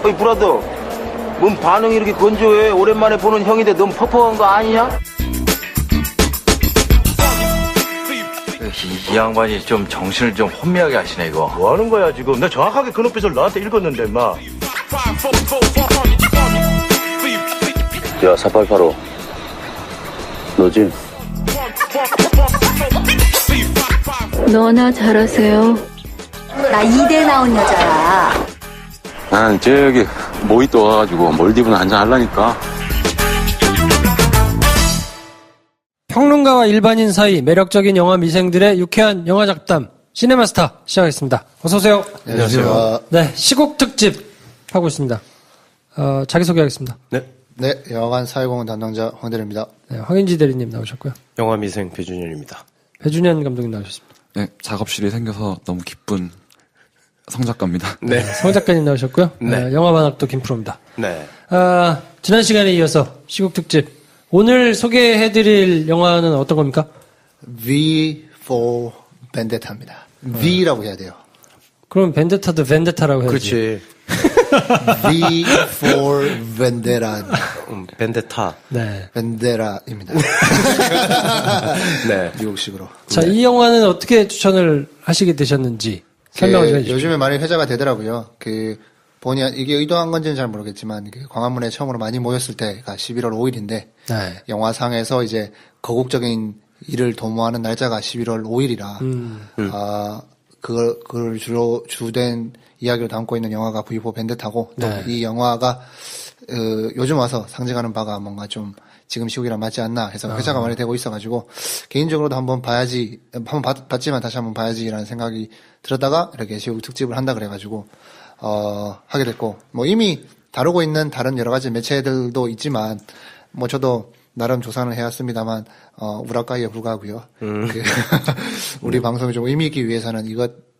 어이 브라더, 뭔 반응이 이렇게 건조해? 오랜만에 보는 형인데 너무 퍽퍽한 거 아니냐? 이 양반이 좀 정신을 좀 혼미하게 하시네 이거. 뭐 하는 거야 지금? 나 정확하게 그 눈빛을 너한테 읽었는데 인마. 야 4885 너지? 너나 잘하세요. 나 이대 나온 여자야. 난 저기 모히또 와가지고 몰디브는 한잔 하려니까. 평론가와 일반인 사이 매력적인 영화 미생들의 유쾌한 영화 잡담 시네마스타 시작하겠습니다. 어서 오세요. 안녕하세요. 네, 시국 특집 하고 있습니다. 자기소개하겠습니다. 네, 영화관 사회공헌 담당자 황대리입니다. 네, 황인지 대리님 나오셨고요. 영화미생 배준현입니다. 배준현 감독님 나오셨습니다. 네, 작업실이 생겨서 너무 기쁜 성작가입니다. 네. 성 작가님 나오셨고요. 네. 영화반학도 김프로입니다. 네. 지난 시간에 이어서 시국 특집 오늘 소개해드릴 영화는 어떤 겁니까? V for Vendetta입니다. V라고 해야 돼요. 그럼 벤데타도 벤데타라고 해야지. 그렇지. V for Vendetta. 벤데타. 네. 벤데라입니다. 네. 미국식으로. 자, 이 영화는 어떻게 추천을 하시게 되셨는지 설명을 좀 해주시죠. 요즘에 많이 회자가 되더라고요. 본의 이게 의도한 건지는 잘 모르겠지만 광화문에 처음으로 많이 모였을 때가 11월 5일인데 네. 영화상에서 이제 거국적인 일을 도모하는 날짜가 11월 5일이라 그걸 주로 주된 이야기로 담고 있는 영화가 V for Vendetta고 또 네. 이 영화가 요즘 와서 상징하는 바가 뭔가 좀 지금 시국이랑 맞지 않나 해서 회자가 많이 되고 있어가지고 개인적으로도 한번 봐야지 봤지만 다시 한번 봐야지라는 생각이 들었다가 이렇게 시국 특집을 한다 그래가지고 하게 됐고 뭐 이미 다루고 있는 다른 여러 가지 매체들도 있지만 뭐 저도 나름 조사는 해왔습니다만 우라카이에 불과하고요. 우리 방송이 좀 의미 있기 위해서는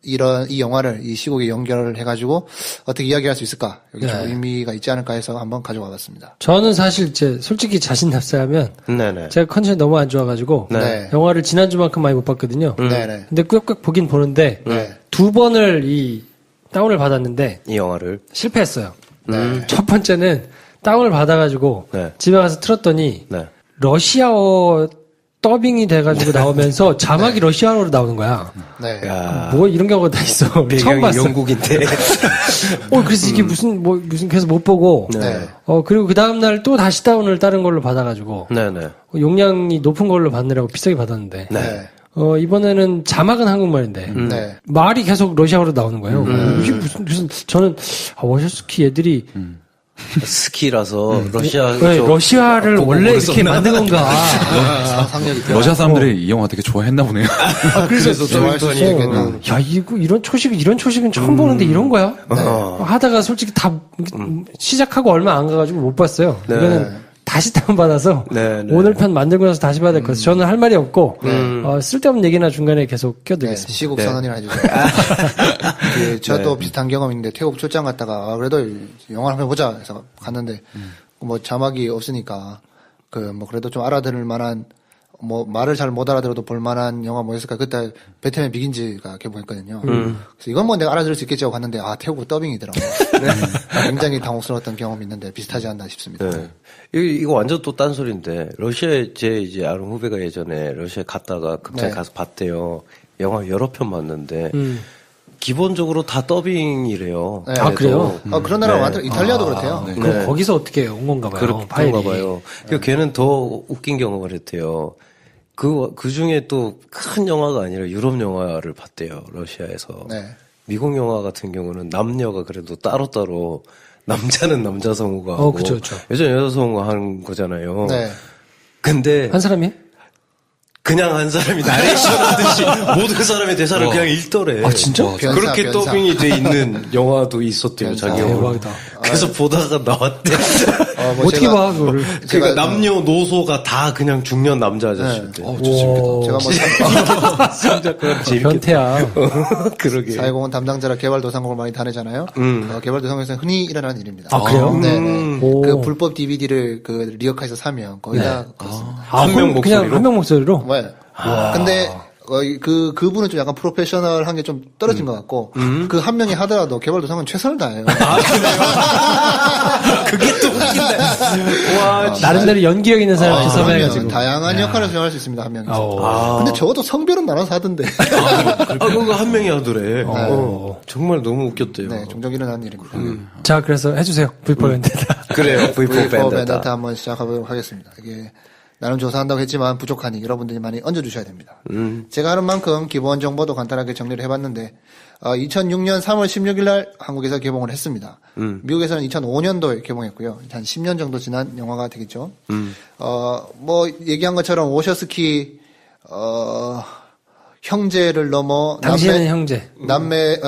이 영화를 이 시국에 연결을 해가지고 어떻게 이야기할 수 있을까 여기 좀 의미가 있지 않을까 해서 한번 가져와 봤습니다. 저는 사실 솔직히 자신 납세하면 네네. 제가 컨디션이 너무 안 좋아가지고 네. 영화를 지난주만큼 많이 못 봤거든요. 네네. 근데 꾹꾹 보긴 보는데 두 번을 이 다운을 받았는데 이 영화를. 실패했어요. 첫 번째는 다운을 받아가지고 네. 집에 가서 틀었더니 네. 러시아어 더빙이 돼가지고 나오면서 자막이 러시아어로 나오는 거야. 네. 야. 뭐 이런 경우가 다 있어. 처음 배경이 봤어. 영국인데. 그래서 이게 무슨 그래서 못 보고. 네. 그리고 그 다음날 또 다시 다운을 다른 걸로 받아가지고. 네네. 용량이 높은 걸로 받느라고 비싸게 받았는데. 네. 이번에는 자막은 한국말인데. 네. 말이 계속 러시아어로 나오는 거예요. 이게 무슨, 저는, 워셔스키 애들이. 스키라서 러시아. 네, 러시아를 원래 이렇게 만든 건가. 상상력이 러시아 사람들이 이 영화 되게 좋아했나 보네요. 그래서 좋아할 수 있겠나. 야, 이런 초식은 처음 보는데 이런 거야? 하다가 솔직히 다 시작하고 얼마 안 가가지고 못 봤어요. 네. 이거는 다시 다운받아서 네. 오늘 편 만들고 나서 다시 봐야 될 것 같아요. 저는 할 말이 없고 쓸데없는 얘기나 중간에 계속 네, 껴드리겠습니다. 시국 선언이나 해주세요. 저도 비슷한 경험인데 태국 출장 갔다가 그래도 영화 한번 보자 해서 갔는데 뭐 자막이 없으니까 뭐 그래도 좀 알아들을 만한 뭐 말을 잘 못 알아들어도 볼 만한 영화 뭐였을까 그때 배트맨 비긴즈가 개봉했거든요. 그래서 이건 뭐 내가 알아들을 수 있겠지 하고 갔는데 태국어 더빙이더라고요. 굉장히 당혹스러웠던 경험이 있는데 비슷하지 않나 싶습니다. 네. 이거 완전 또 딴소리인데, 러시아에 이제 아는 후배가 예전에 러시아에 갔다가 극장에 네. 가서 봤대요. 영화 여러 편 봤는데, 기본적으로 다 더빙이래요. 네. 그래요? 그런 나라 많더라고요. 이탈리아도 그렇대요. 네. 그럼 거기서 어떻게 온 건가 봐요. 그런가 봐요. 걔는 더 웃긴 경험을 했대요. 그 중에 또 큰 영화가 아니라 유럽 영화를 봤대요. 러시아에서. 네. 미국 영화 같은 경우는 남녀가 그래도 따로따로 남자는 남자 성우가 하고 그쵸. 여자는 여자 성우가 하는 거잖아요. 네. 근데 한 사람이? 그냥 한 사람이 나레이션 하듯이 모든 사람의 대사를 그냥 읽더래. 아, 진짜? 그렇게 변사. 더빙이 돼 있는 영화도 있었대요. 변사. 자기 영화. 대박이다. 그래서 보다가 나왔대. 어떻게 봐, 그거를. 그러니까 남녀 노소가 다 그냥 중년 남자 아저씨인데. 제가 뭐 변태야. 그러게. 사회공헌 담당자라 개발도상국을 많이 다니잖아요. 개발도상국에서는 흔히 일어나는 일입니다. 아, 그래요? 네네. 오. 그 불법 DVD를 리어카에서 사면 거의 다 그렇습니다. 한 명 목소리로? 그냥 한 명 목소리로? 네. 근데 그분은 좀 약간 프로페셔널한 게 좀 떨어진 것 같고, 그 한 명이 하더라도 개발도상은 최선을 다해요. 그게 또 웃긴다. 와, 나름대로 연기력 있는 사람을 섭외해가지고. 다양한 역할을 수행할 수 있습니다, 한 명이서. 근데 적어도 성별은 나눠서 하던데. 그거 한 명이 하더래. 정말 너무 웃겼대요. 네, 종종 일어나는 일입니다. 자, 그래서 해주세요. V4 벤데타. 그래요. V4 벤데타. 벤데타 한번 시작해보도록 하겠습니다. 이게 나름 조사한다고 했지만 부족하니 여러분들이 많이 얹어주셔야 됩니다. 제가 하는 만큼 기본 정보도 간단하게 정리를 해봤는데 2006년 3월 16일 날 한국에서 개봉을 했습니다. 미국에서는 2005년도에 개봉했고요. 한 10년 정도 지난 영화가 되겠죠. 뭐 얘기한 것처럼 오셔스키 형제를 넘어 당신은 형제.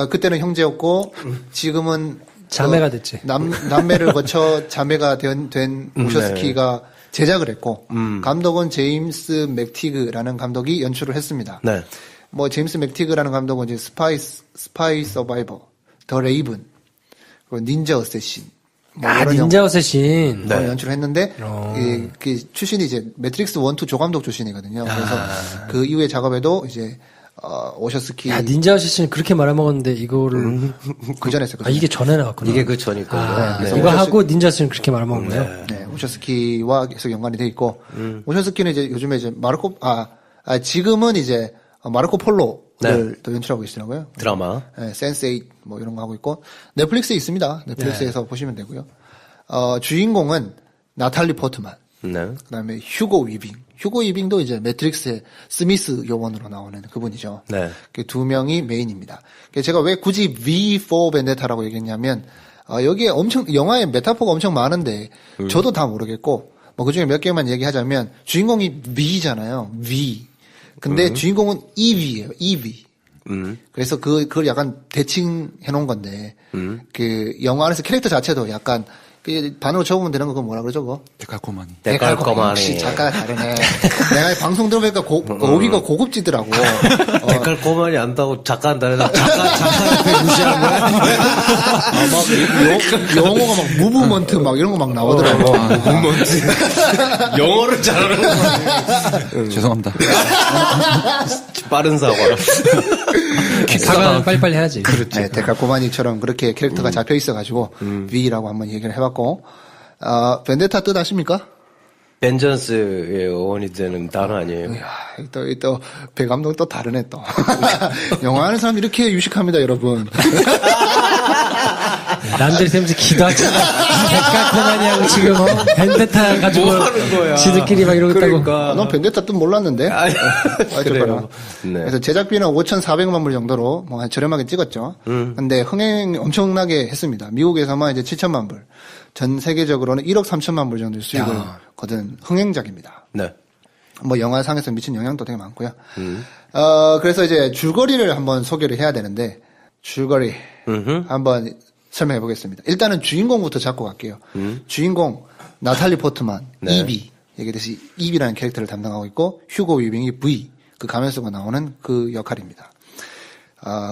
그때는 형제였고 지금은 자매가 됐지. 남매를 거쳐 자매가 된 오셔스키가 제작을 했고 감독은 제임스 맥티그라는 감독이 연출을 했습니다. 네. 뭐 제임스 맥티그라는 감독은 이제 스파이 서바이버, 더 레이븐, 그리고 닌자 어쌔신, 뭐 이런 닌자 어쌔신. 네. 연출을 했는데 그 출신이 이제 매트릭스 1, 2 조감독 출신이거든요. 그래서 그 이후의 작업에도 이제 오셔스키. 야, 닌자 어쌔신 그렇게 말아먹었는데 이거를 그 전에 했었거든요. 이게 전에 나왔구나. 이게 그 전이거든요. 네. 이거 하고 닌자 어쌔신 그렇게 말아먹은 거예요? 네, 오셔스키와 계속 연관이 돼 있고 오셔스키는 이제 요즘에 이제 지금은 이제 마르코 폴로를 또 연출하고 있더라고요. 드라마. 네, 센스8 뭐 이런 거 하고 있고 넷플릭스에 있습니다. 넷플릭스에서 보시면 되고요. 주인공은 나탈리 포트만. 네. 그다음에 휴고 위빙. 휴고 위빙도 이제 매트릭스의 스미스 요원으로 나오는 그분이죠. 네. 그 두 명이 메인입니다. 제가 왜 굳이 V4 벤데타라고 얘기했냐면 여기에 영화에 메타포가 엄청 많은데 저도 다 모르겠고 뭐 그중에 몇 개만 얘기하자면 주인공이 V잖아요. V. 근데 주인공은 EV예요. EV. 그래서 그걸 약간 대칭해 놓은 건데 그 영화 안에서 캐릭터 자체도 약간 그 반으로 적으면 되는 거 그거 뭐라 그러죠 그거? 데칼코마니. 역시 작가가 다르네. 내가 방송 들어보니까 어휘가 고급지더라고. 데칼코마니 안다고 작가 한다 해서 작가 옆에 무시하는 거야? 막 영어가 막 무브먼트 막 이런 거 막 나오더라고. 무브먼트. 영어를 잘하는 거. 죄송합니다. 빠른 사과. 사과 빨리빨리 해야지. 그렇죠. 네, 데칼코마니처럼 그렇게 캐릭터가 잡혀 있어가지고 V라고 한번 얘기를 해봤고 벤데타 뜻 아십니까? 벤전스의 어원이 되는 단어 아니에요? 이야, 또 배 감독 또 다르네 또. 영화하는 사람 이렇게 유식합니다, 여러분. 남들 쌤지 기도하잖아. 데칼코마니하고 지금 벤데타 가지고 뭐 하는 거야? 지들끼리 막 이러고 있다고. 그러니까. 넌 벤데타 뜻 몰랐는데? 그래요. 네. 그래서 제작비는 5,400만 불 정도로 뭐 저렴하게 찍었죠. 근데 흥행 엄청나게 했습니다. 미국에서만 이제 7천만 불. 전 세계적으로는 1억 3천만 불 정도의 수익을 거둔 흥행작입니다. 네. 뭐 영화상에서 미친 영향도 되게 많고요. 그래서 이제 줄거리를 한번 소개를 해야 되는데 줄거리 한번 설명해 보겠습니다. 일단은 주인공부터 잡고 갈게요. 주인공 나탈리 포트만 이비 얘기했듯이 이비라는 캐릭터를 담당하고 있고 휴고 위빙이 V 그 가면 쓰고 나오는 그 역할입니다.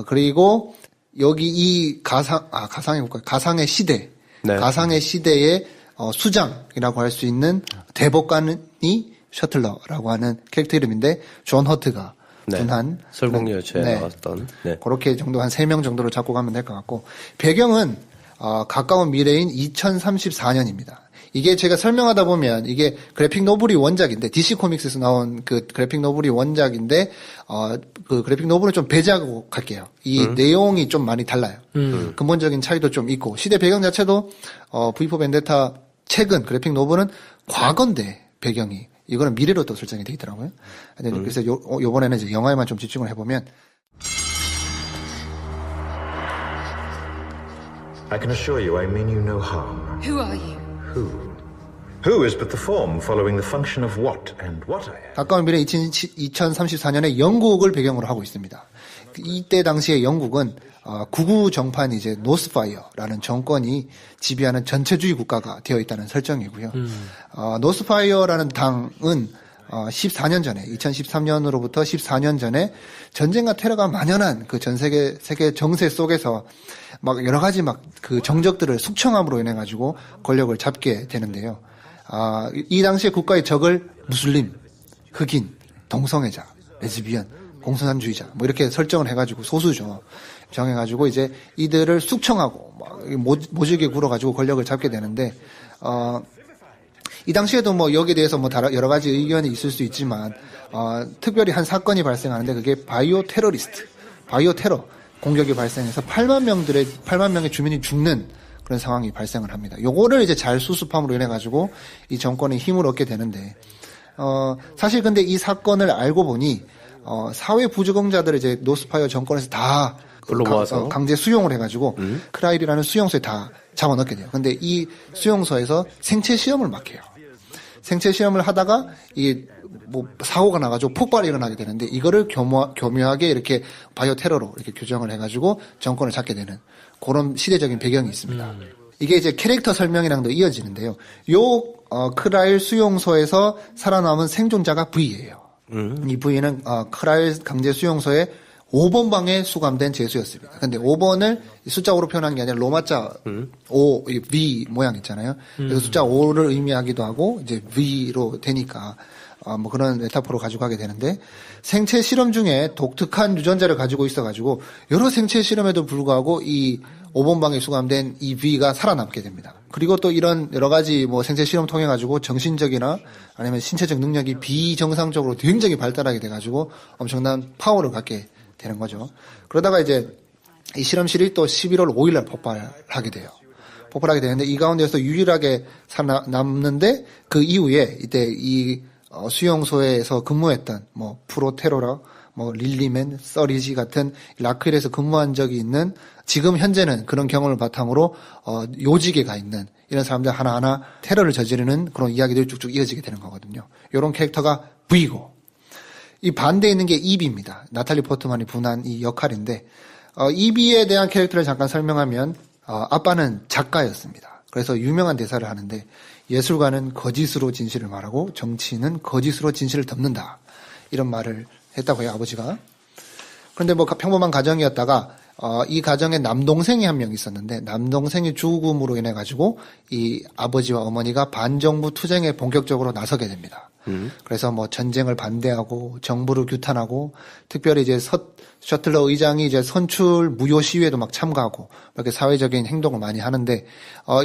그리고 여기 이 가상의 시대 네. 가상의 시대의 수장이라고 할 수 있는 대법관이 셔틀러라고 하는 캐릭터 이름인데 존 허트가 분한 설국열차에 나왔던 그렇게 정도 한 3명 정도로 잡고 가면 될 것 같고 배경은 가까운 미래인 2034년입니다. 이게 제가 설명하다 보면 이게 그래픽 노블이 원작인데 DC 코믹스에서 나온 그 그래픽 노블이 원작인데 그 그래픽 노블은 좀 배제하고 갈게요. 이 내용이 좀 많이 달라요. 근본적인 차이도 좀 있고 시대 배경 자체도 V4 벤데타 최근 그래픽 노블은 과거인데 배경이 이거는 미래로 또 설정이 돼 있더라고요. 그래서 요번에는 이제 영화에만 좀 집중을 해보면 I can assure you I mean you no harm. Who are you? Who is but the form following the function of what and what I am. 가까운 미래 2034년에 영국을 배경으로 하고 있습니다. 이때 당시에 영국은 구구 정판 이제 노스파이어라는 정권이 지배하는 전체주의 국가가 되어 있다는 설정이고요. 노스파이어라는 당은 14년 전에 2013년으로부터 14년 전에 전쟁과 테러가 만연한 그 전 세계 정세 속에서 막 여러 가지 막 그 정적들을 숙청함으로 인해 가지고 권력을 잡게 되는데요. 이 당시에 국가의 적을 무슬림, 흑인, 동성애자, 레즈비언 공산주의자 뭐 이렇게 설정을 해가지고 소수죠. 정해가지고 이제 이들을 숙청하고 모질게 굴어가지고 권력을 잡게 되는데 이 당시에도 뭐 여기에 대해서 뭐 여러 가지 의견이 있을 수 있지만 특별히 한 사건이 발생하는데 그게 바이오 테러 공격이 발생해서 8만 명의 주민이 죽는 그런 상황이 발생을 합니다. 요거를 이제 잘 수습함으로 인해 가지고 이 정권에 힘을 얻게 되는데 사실 근데 이 사건을 알고 보니 사회 부적응자들을 이제 노스파이어 정권에서 다 강제 수용을 해가지고 크라일이라는 수용소에 다 잡아넣게 돼요. 근데 이 수용소에서 생체 시험을 막 해요. 생체 시험을 하다가 이게 뭐 사고가 나가지고 폭발이 일어나게 되는데 이거를 교묘하게 이렇게 바이오 테러로 이렇게 규정을 해가지고 정권을 잡게 되는 그런 시대적인 배경이 있습니다. 이게 이제 캐릭터 설명이랑도 이어지는데요. 크라일 수용소에서 살아남은 생존자가 V예요. 이 V는 크라일 강제 수용소에 5번 방에 수감된 죄수였습니다. 근데 5번을 숫자로 표현한 게 아니라 로마자 5, V 모양 있잖아요. 그래서 숫자 5를 의미하기도 하고 이제 V로 되니까 뭐 그런 메타포로 가지고 가게 되는데 생체 실험 중에 독특한 유전자를 가지고 있어가지고 여러 생체 실험에도 불구하고 이 5번 방에 수감된 이 V가 살아남게 됩니다. 그리고 또 이런 여러 가지 뭐 생체 실험 통해 가지고 정신적이나 아니면 신체적 능력이 비정상적으로 굉장히 발달하게 돼가지고 엄청난 파워를 갖게 되는 거죠. 그러다가 이제 이 실험실이 또 11월 5일날 폭발하게 돼요. 폭발하게 되는데 이 가운데서 유일하게 살아남는데 그 이후에 이때 이 수용소에서 근무했던 뭐 프로테로라 뭐 릴리맨, 서리지 같은 라크힐에서 근무한 적이 있는 지금 현재는 그런 경험을 바탕으로 요직에 가 있는 이런 사람들 하나하나 테러를 저지르는 그런 이야기들이 쭉쭉 이어지게 되는 거거든요. 이런 캐릭터가 V고 이 반대에 있는 게 이비입니다. 나탈리 포트만이 분한 이 역할인데 이비에 대한 캐릭터를 잠깐 설명하면 아빠는 작가였습니다. 그래서 유명한 대사를 하는데 예술가는 거짓으로 진실을 말하고 정치인은 거짓으로 진실을 덮는다. 이런 말을 했다고 해요, 아버지가. 그런데 뭐 평범한 가정이었다가 이 가정에 남동생이 한 명 있었는데 남동생이 죽음으로 인해 가지고 이 아버지와 어머니가 반정부 투쟁에 본격적으로 나서게 됩니다. 그래서 뭐 전쟁을 반대하고 정부를 규탄하고 특별히 이제 셔틀러 의장이 이제 선출 무효 시위에도 막 참가하고 이렇게 사회적인 행동을 많이 하는데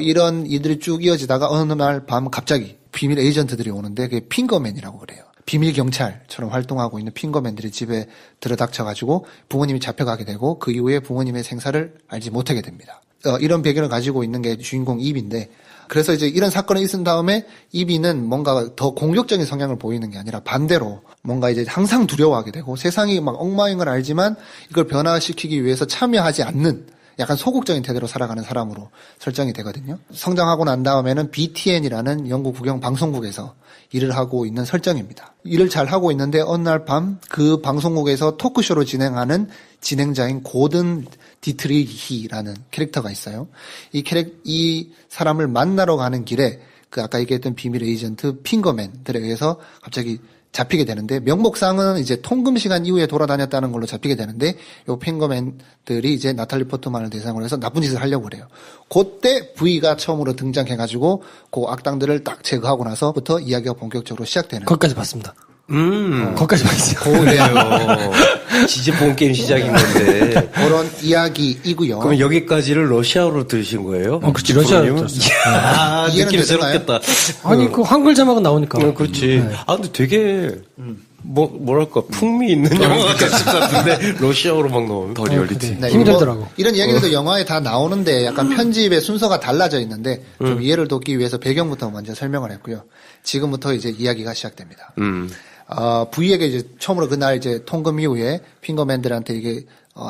이런 일들이 쭉 이어지다가 어느 날 밤 갑자기 비밀 에이전트들이 오는데 그게 핑거맨이라고 그래요. 비밀 경찰처럼 활동하고 있는 핑거맨들이 집에 들어닥쳐가지고 부모님이 잡혀가게 되고 그 이후에 부모님의 생사를 알지 못하게 됩니다. 이런 배경을 가지고 있는 게 주인공 이비인데 그래서 이제 이런 사건이 있은 다음에 이비는 뭔가 더 공격적인 성향을 보이는 게 아니라 반대로 뭔가 이제 항상 두려워하게 되고 세상이 막 엉망인 걸 알지만 이걸 변화시키기 위해서 참여하지 않는 약간 소극적인 태도로 살아가는 사람으로 설정이 되거든요. 성장하고 난 다음에는 BTN이라는 영국 국영 방송국에서 일을 하고 있는 설정입니다. 일을 잘 하고 있는데 어느 날 밤 그 방송국에서 토크쇼를 진행하는 진행자인 고든 디트리히라는 캐릭터가 있어요. 이 사람을 만나러 가는 길에 그 아까 얘기했던 비밀 에이전트 핑거맨들에 의해서 갑자기 잡히게 되는데 명목상은 이제 통금 시간 이후에 돌아다녔다는 걸로 잡히게 되는데 요 핑거맨들이 이제 나탈리 포트만을 대상으로 해서 나쁜 짓을 하려고 그래요. 그때 V가 처음으로 등장해가지고 그 악당들을 딱 제거하고 나서부터 이야기가 본격적으로 시작되는. 거기까지 봤습니다. 거기까지 봤어요. 그래요. 진짜 본 게임 시작인 건데. 그런 이야기이고요. 그럼 여기까지를 러시아어로 들으신 거예요? 그렇지. 러시아어로 들었어요. 아, 느낌 새롭겠다. 아니, 그 한글 자막은 나오니까. 그렇지. 네. 아, 근데 되게, 뭐랄까, 풍미 있는 영화 같은 것 같은데, 러시아어로 막 나오면. 더 리얼리티. 네, 힘이 들더라고. 이런 이야기들도 영화에 다 나오는데 약간 편집의 순서가 달라져 있는데 좀 이해를 돕기 위해서 배경부터 먼저 설명을 했고요. 지금부터 이제 이야기가 시작됩니다. V에게 이제 처음으로 그날 이제 통금 이후에 핑거맨들한테 이게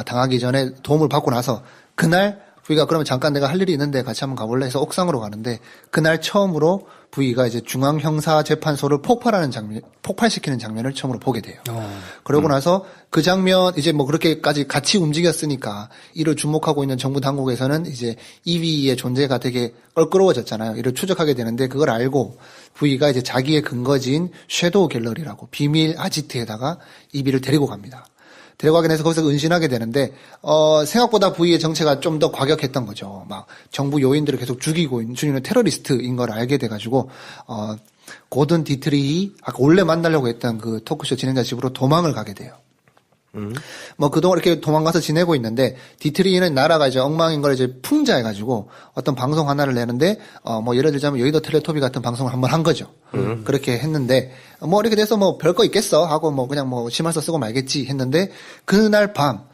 당하기 전에 도움을 받고 나서 그날 V가 그러면 잠깐 내가 할 일이 있는데 같이 한번 가볼래 해서 옥상으로 가는데 그날 처음으로 V가 이제 중앙형사재판소를 폭발시키는 장면을 처음으로 보게 돼요. 그러고 나서 그 장면 이제 뭐 그렇게까지 같이 움직였으니까 이를 주목하고 있는 정부 당국에서는 이제 EV의 존재가 되게 껄끄러워졌잖아요. 이를 추적하게 되는데 그걸 알고 V가 이제 자기의 근거지인 섀도우 갤러리라고 비밀 아지트에다가 EV를 데리고 갑니다. 데려가게 돼서 거기서 은신하게 되는데 생각보다 V의 정체가 좀 더 과격했던 거죠. 막 정부 요인들을 계속 죽이는 테러리스트인 걸 알게 돼가지고 고든 디트리히 아까 원래 만나려고 했던 그 토크쇼 진행자 집으로 도망을 가게 돼요. 뭐 그동안 이렇게 도망가서 지내고 있는데 디트리는 나라가 이제 엉망인 걸 이제 풍자해가지고 어떤 방송 하나를 내는데 뭐 예를 들자면 여의도 텔레토비 같은 방송을 한번 한 거죠. 그렇게 했는데 뭐 이렇게 돼서 뭐 별거 있겠어 하고 뭐 그냥 뭐 심할서 쓰고 말겠지 했는데 그날 밤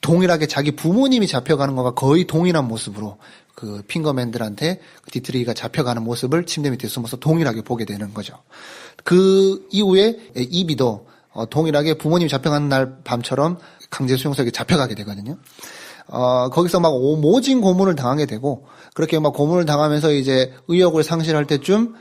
동일하게 자기 부모님이 잡혀가는 거가 거의 동일한 모습으로 그 핑거맨들한테 디트리가 잡혀가는 모습을 침대 밑에 숨어서 동일하게 보게 되는 거죠. 그 이후에 이비도 동일하게 부모님이 잡혀가는 날 밤처럼 강제 수용소에 잡혀가게 되거든요. 거기서 막 모진 고문을 당하게 되고, 그렇게 막 고문을 당하면서 이제 의욕을 상실할 때쯤,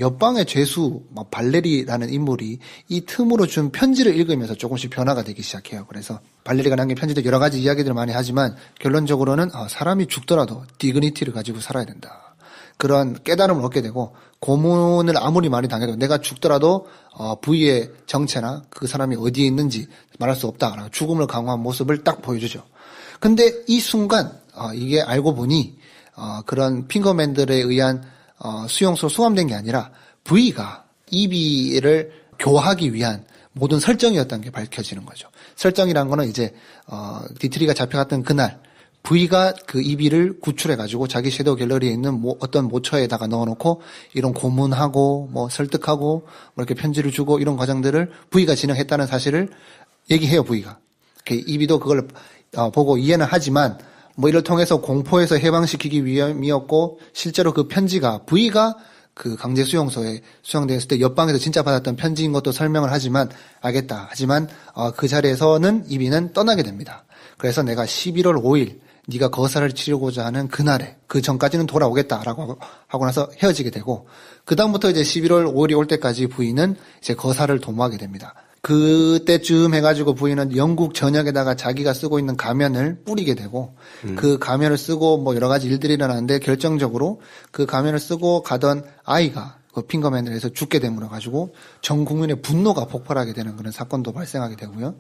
옆방의 죄수, 발레리라는 인물이 이 틈으로 준 편지를 읽으면서 조금씩 변화가 되기 시작해요. 그래서 발레리가 남긴 편지도 여러 가지 이야기들을 많이 하지만, 결론적으로는, 사람이 죽더라도 디그니티를 가지고 살아야 된다. 그런 깨달음을 얻게 되고, 고문을 아무리 많이 당해도 내가 죽더라도 부위의 정체나 그 사람이 어디에 있는지 말할 수 없다. 죽음을 강화한 모습을 딱 보여주죠. 근데 이 순간 이게 알고 보니 그런 핑거맨들에 의한 수용소로 수감된 게 아니라 부위가 이비를 교하기 위한 모든 설정이었다는 게 밝혀지는 거죠. 설정이란 거는 이제 디트리가 잡혀갔던 그날 부위가 그 이비를 구출해가지고 자기 섀도우 갤러리에 있는 어떤 모처에다가 넣어놓고 이런 고문하고 뭐 설득하고 뭐 이렇게 편지를 주고 이런 과정들을 부위가 진행했다는 사실을 얘기해요, 부위가. 이비도 그걸 보고 이해는 하지만 뭐 이를 통해서 공포에서 해방시키기 위함이었고 실제로 그 편지가 부위가 그 강제 수용소에 수용되어 있을 때 옆방에서 진짜 받았던 편지인 것도 설명을 하지만 알겠다. 하지만 그 자리에서는 이비는 떠나게 됩니다. 그래서 내가 11월 5일 네가 거사를 치르고자 하는 그날에 그 전까지는 돌아오겠다라고 하고 나서 헤어지게 되고 그다음부터 이제 11월 5일이 올 때까지 부인은 이제 거사를 도모하게 됩니다. 그때쯤 해가지고 부인은 영국 전역에다가 자기가 쓰고 있는 가면을 뿌리게 되고 그 가면을 쓰고 뭐 여러 가지 일들이 일어나는데 결정적으로 그 가면을 쓰고 가던 아이가 그 핑거맨을 해서 죽게 됨으로 가지고 전 국민의 분노가 폭발하게 되는 그런 사건도 발생하게 되고요.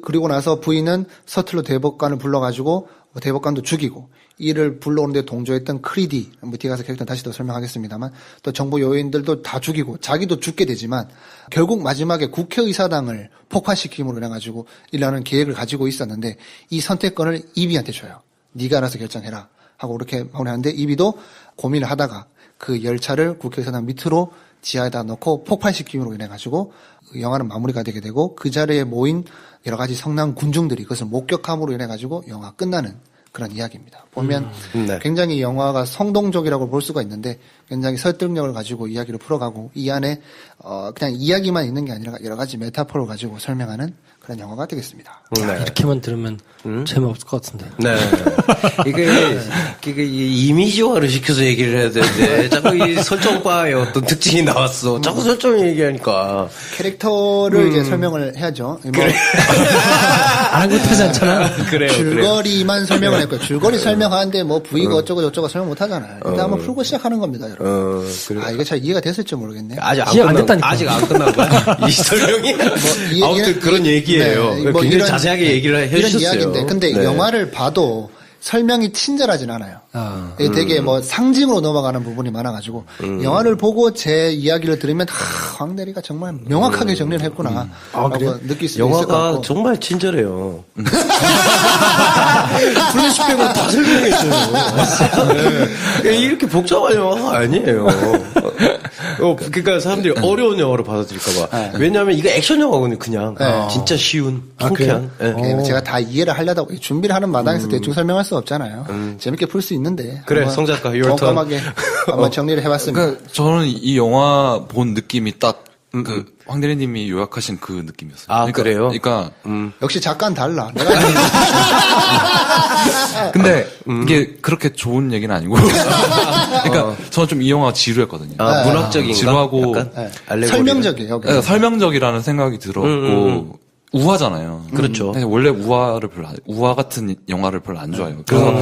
그리고 나서 부인은 서툴러 대법관을 불러가지고 대법관도 죽이고 이를 불러오는데 동조했던 크리디, 뭐 뒤에 가서 캐릭터는 다시 더 설명하겠습니다만 또 정부 요인들도 다 죽이고 자기도 죽게 되지만 결국 마지막에 국회의사당을 폭파시킴으로 인해가지고 일하는 계획을 가지고 있었는데 이 선택권을 이비한테 줘요. 네가 알아서 결정해라 하고 이렇게 하는데 이비도 고민을 하다가 그 열차를 국회의사당 밑으로 지하에다 넣고 폭발시킴으로 인해가지고 영화는 마무리가 되게 되고 그 자리에 모인 여러 가지 성남 군중들이 그것을 목격함으로 인해가지고 영화 끝나는 그런 이야기입니다. 보면 네. 굉장히 영화가 성동적이라고 볼 수가 있는데 굉장히 설득력을 가지고 이야기를 풀어가고 이 안에 그냥 이야기만 있는 게 아니라 여러 가지 메타포를 가지고 설명하는 그런 영화가 되겠습니다. 네. 이렇게만 들으면 재미없을 것 같은데. 네. 이게 이미지화를 시켜서 얘기를 해야 되는데 자꾸 이 설정과의 어떤 특징이 나왔어. 자꾸 설정 얘기하니까. 캐릭터를 이제 설명을 해야죠. 그래. 아랑곳하지 않잖아. 그래요. 줄거리만 설명을 했고요. 줄거리 설명하는데 뭐 부위가 어쩌고 저쩌고 설명 못 하잖아요. 일단 한번 풀고 시작하는 겁니다, 여러분. 그래. 이게 잘 이해가 됐을지 모르겠네요. 아직 안 됐다니까. 아직 안 끝난 거야? 이 설명이? 아무튼 그런 얘기예요. 네, 뭐 굉장히 자세하게 얘기를 해주셨어요. 이런 이야기인데, 근데 네. 영화를 봐도 설명이 친절하진 않아요. 되게 뭐 상징으로 넘어가는 부분이 많아가지고 영화를 보고 제 이야기를 들으면 황대리가 정말 명확하게 정리를 했구나 라고 느낄 수 있을 것 영화가 같고. 정말 친절해요. 플래시백으로 다 설명해줘요. 네. 이렇게 복잡한 영화가 아니에요. 그러니까 사람들이 어려운 영화로 받아들일까봐. 왜냐하면 이거 액션 영화거든요. 그냥 진짜 쉬운 통쾌한. 제가 다 이해를 하려다 준비를 하는 마당에서 대충 설명할 수 없잖아요. 재밌게 풀 수 있는데. 그래, 성작가 꼼꼼하게 한번 정리를 해봤습니다. 그러니까 저는 이 영화 본 느낌이 딱 그 황대리님이 요약하신 그 느낌이었어요. 아, 그래요? 그러니까 역시 작가는 달라. 근데 이게 그렇게 좋은 얘기는 아니고. 그러니까 저는 좀 이 영화가 지루했거든요. 문학적인가? 지루하고 설명적이에요. 네, 설명적이라는 생각이 들었고 우화잖아요. 그렇죠. 원래 우화 같은 영화를 별로 안 좋아해요. 그래서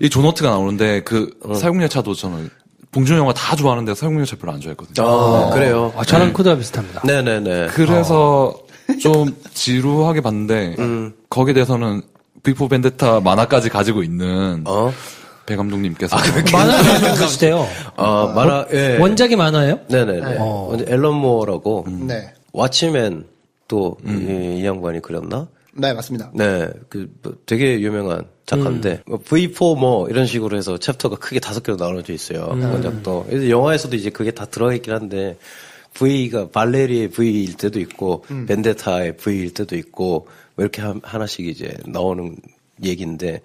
이 존워트가 나오는데 그 설국열차도 저는 봉준호 영화 다 좋아하는데 설국열차 별로 안 좋아했거든요. 그래요. 저랑 코드가 비슷합니다. 네네네. 그래서 좀 지루하게 봤는데 거기에 대해서는 비포 벤데타 만화까지 가지고 있는 배 감독님께서 만화 만드시대요. 만화, 예. 원작이 만화예요? 네네네. 앨런 모어라고. 네. 왓치맨 또 이 양반이 그렸나? 네, 맞습니다. 네, 되게 유명한 작가인데, V4 뭐, 이런 식으로 해서 챕터가 크게 5개로 나눠져 있어요. 원작도. 그래서 영화에서도 이제 그게 다 들어가 있긴 한데, V가 발레리의 V일 때도 있고, 벤데타의 V일 때도 있고, 뭐 이렇게 하나씩 이제 나오는 얘기인데,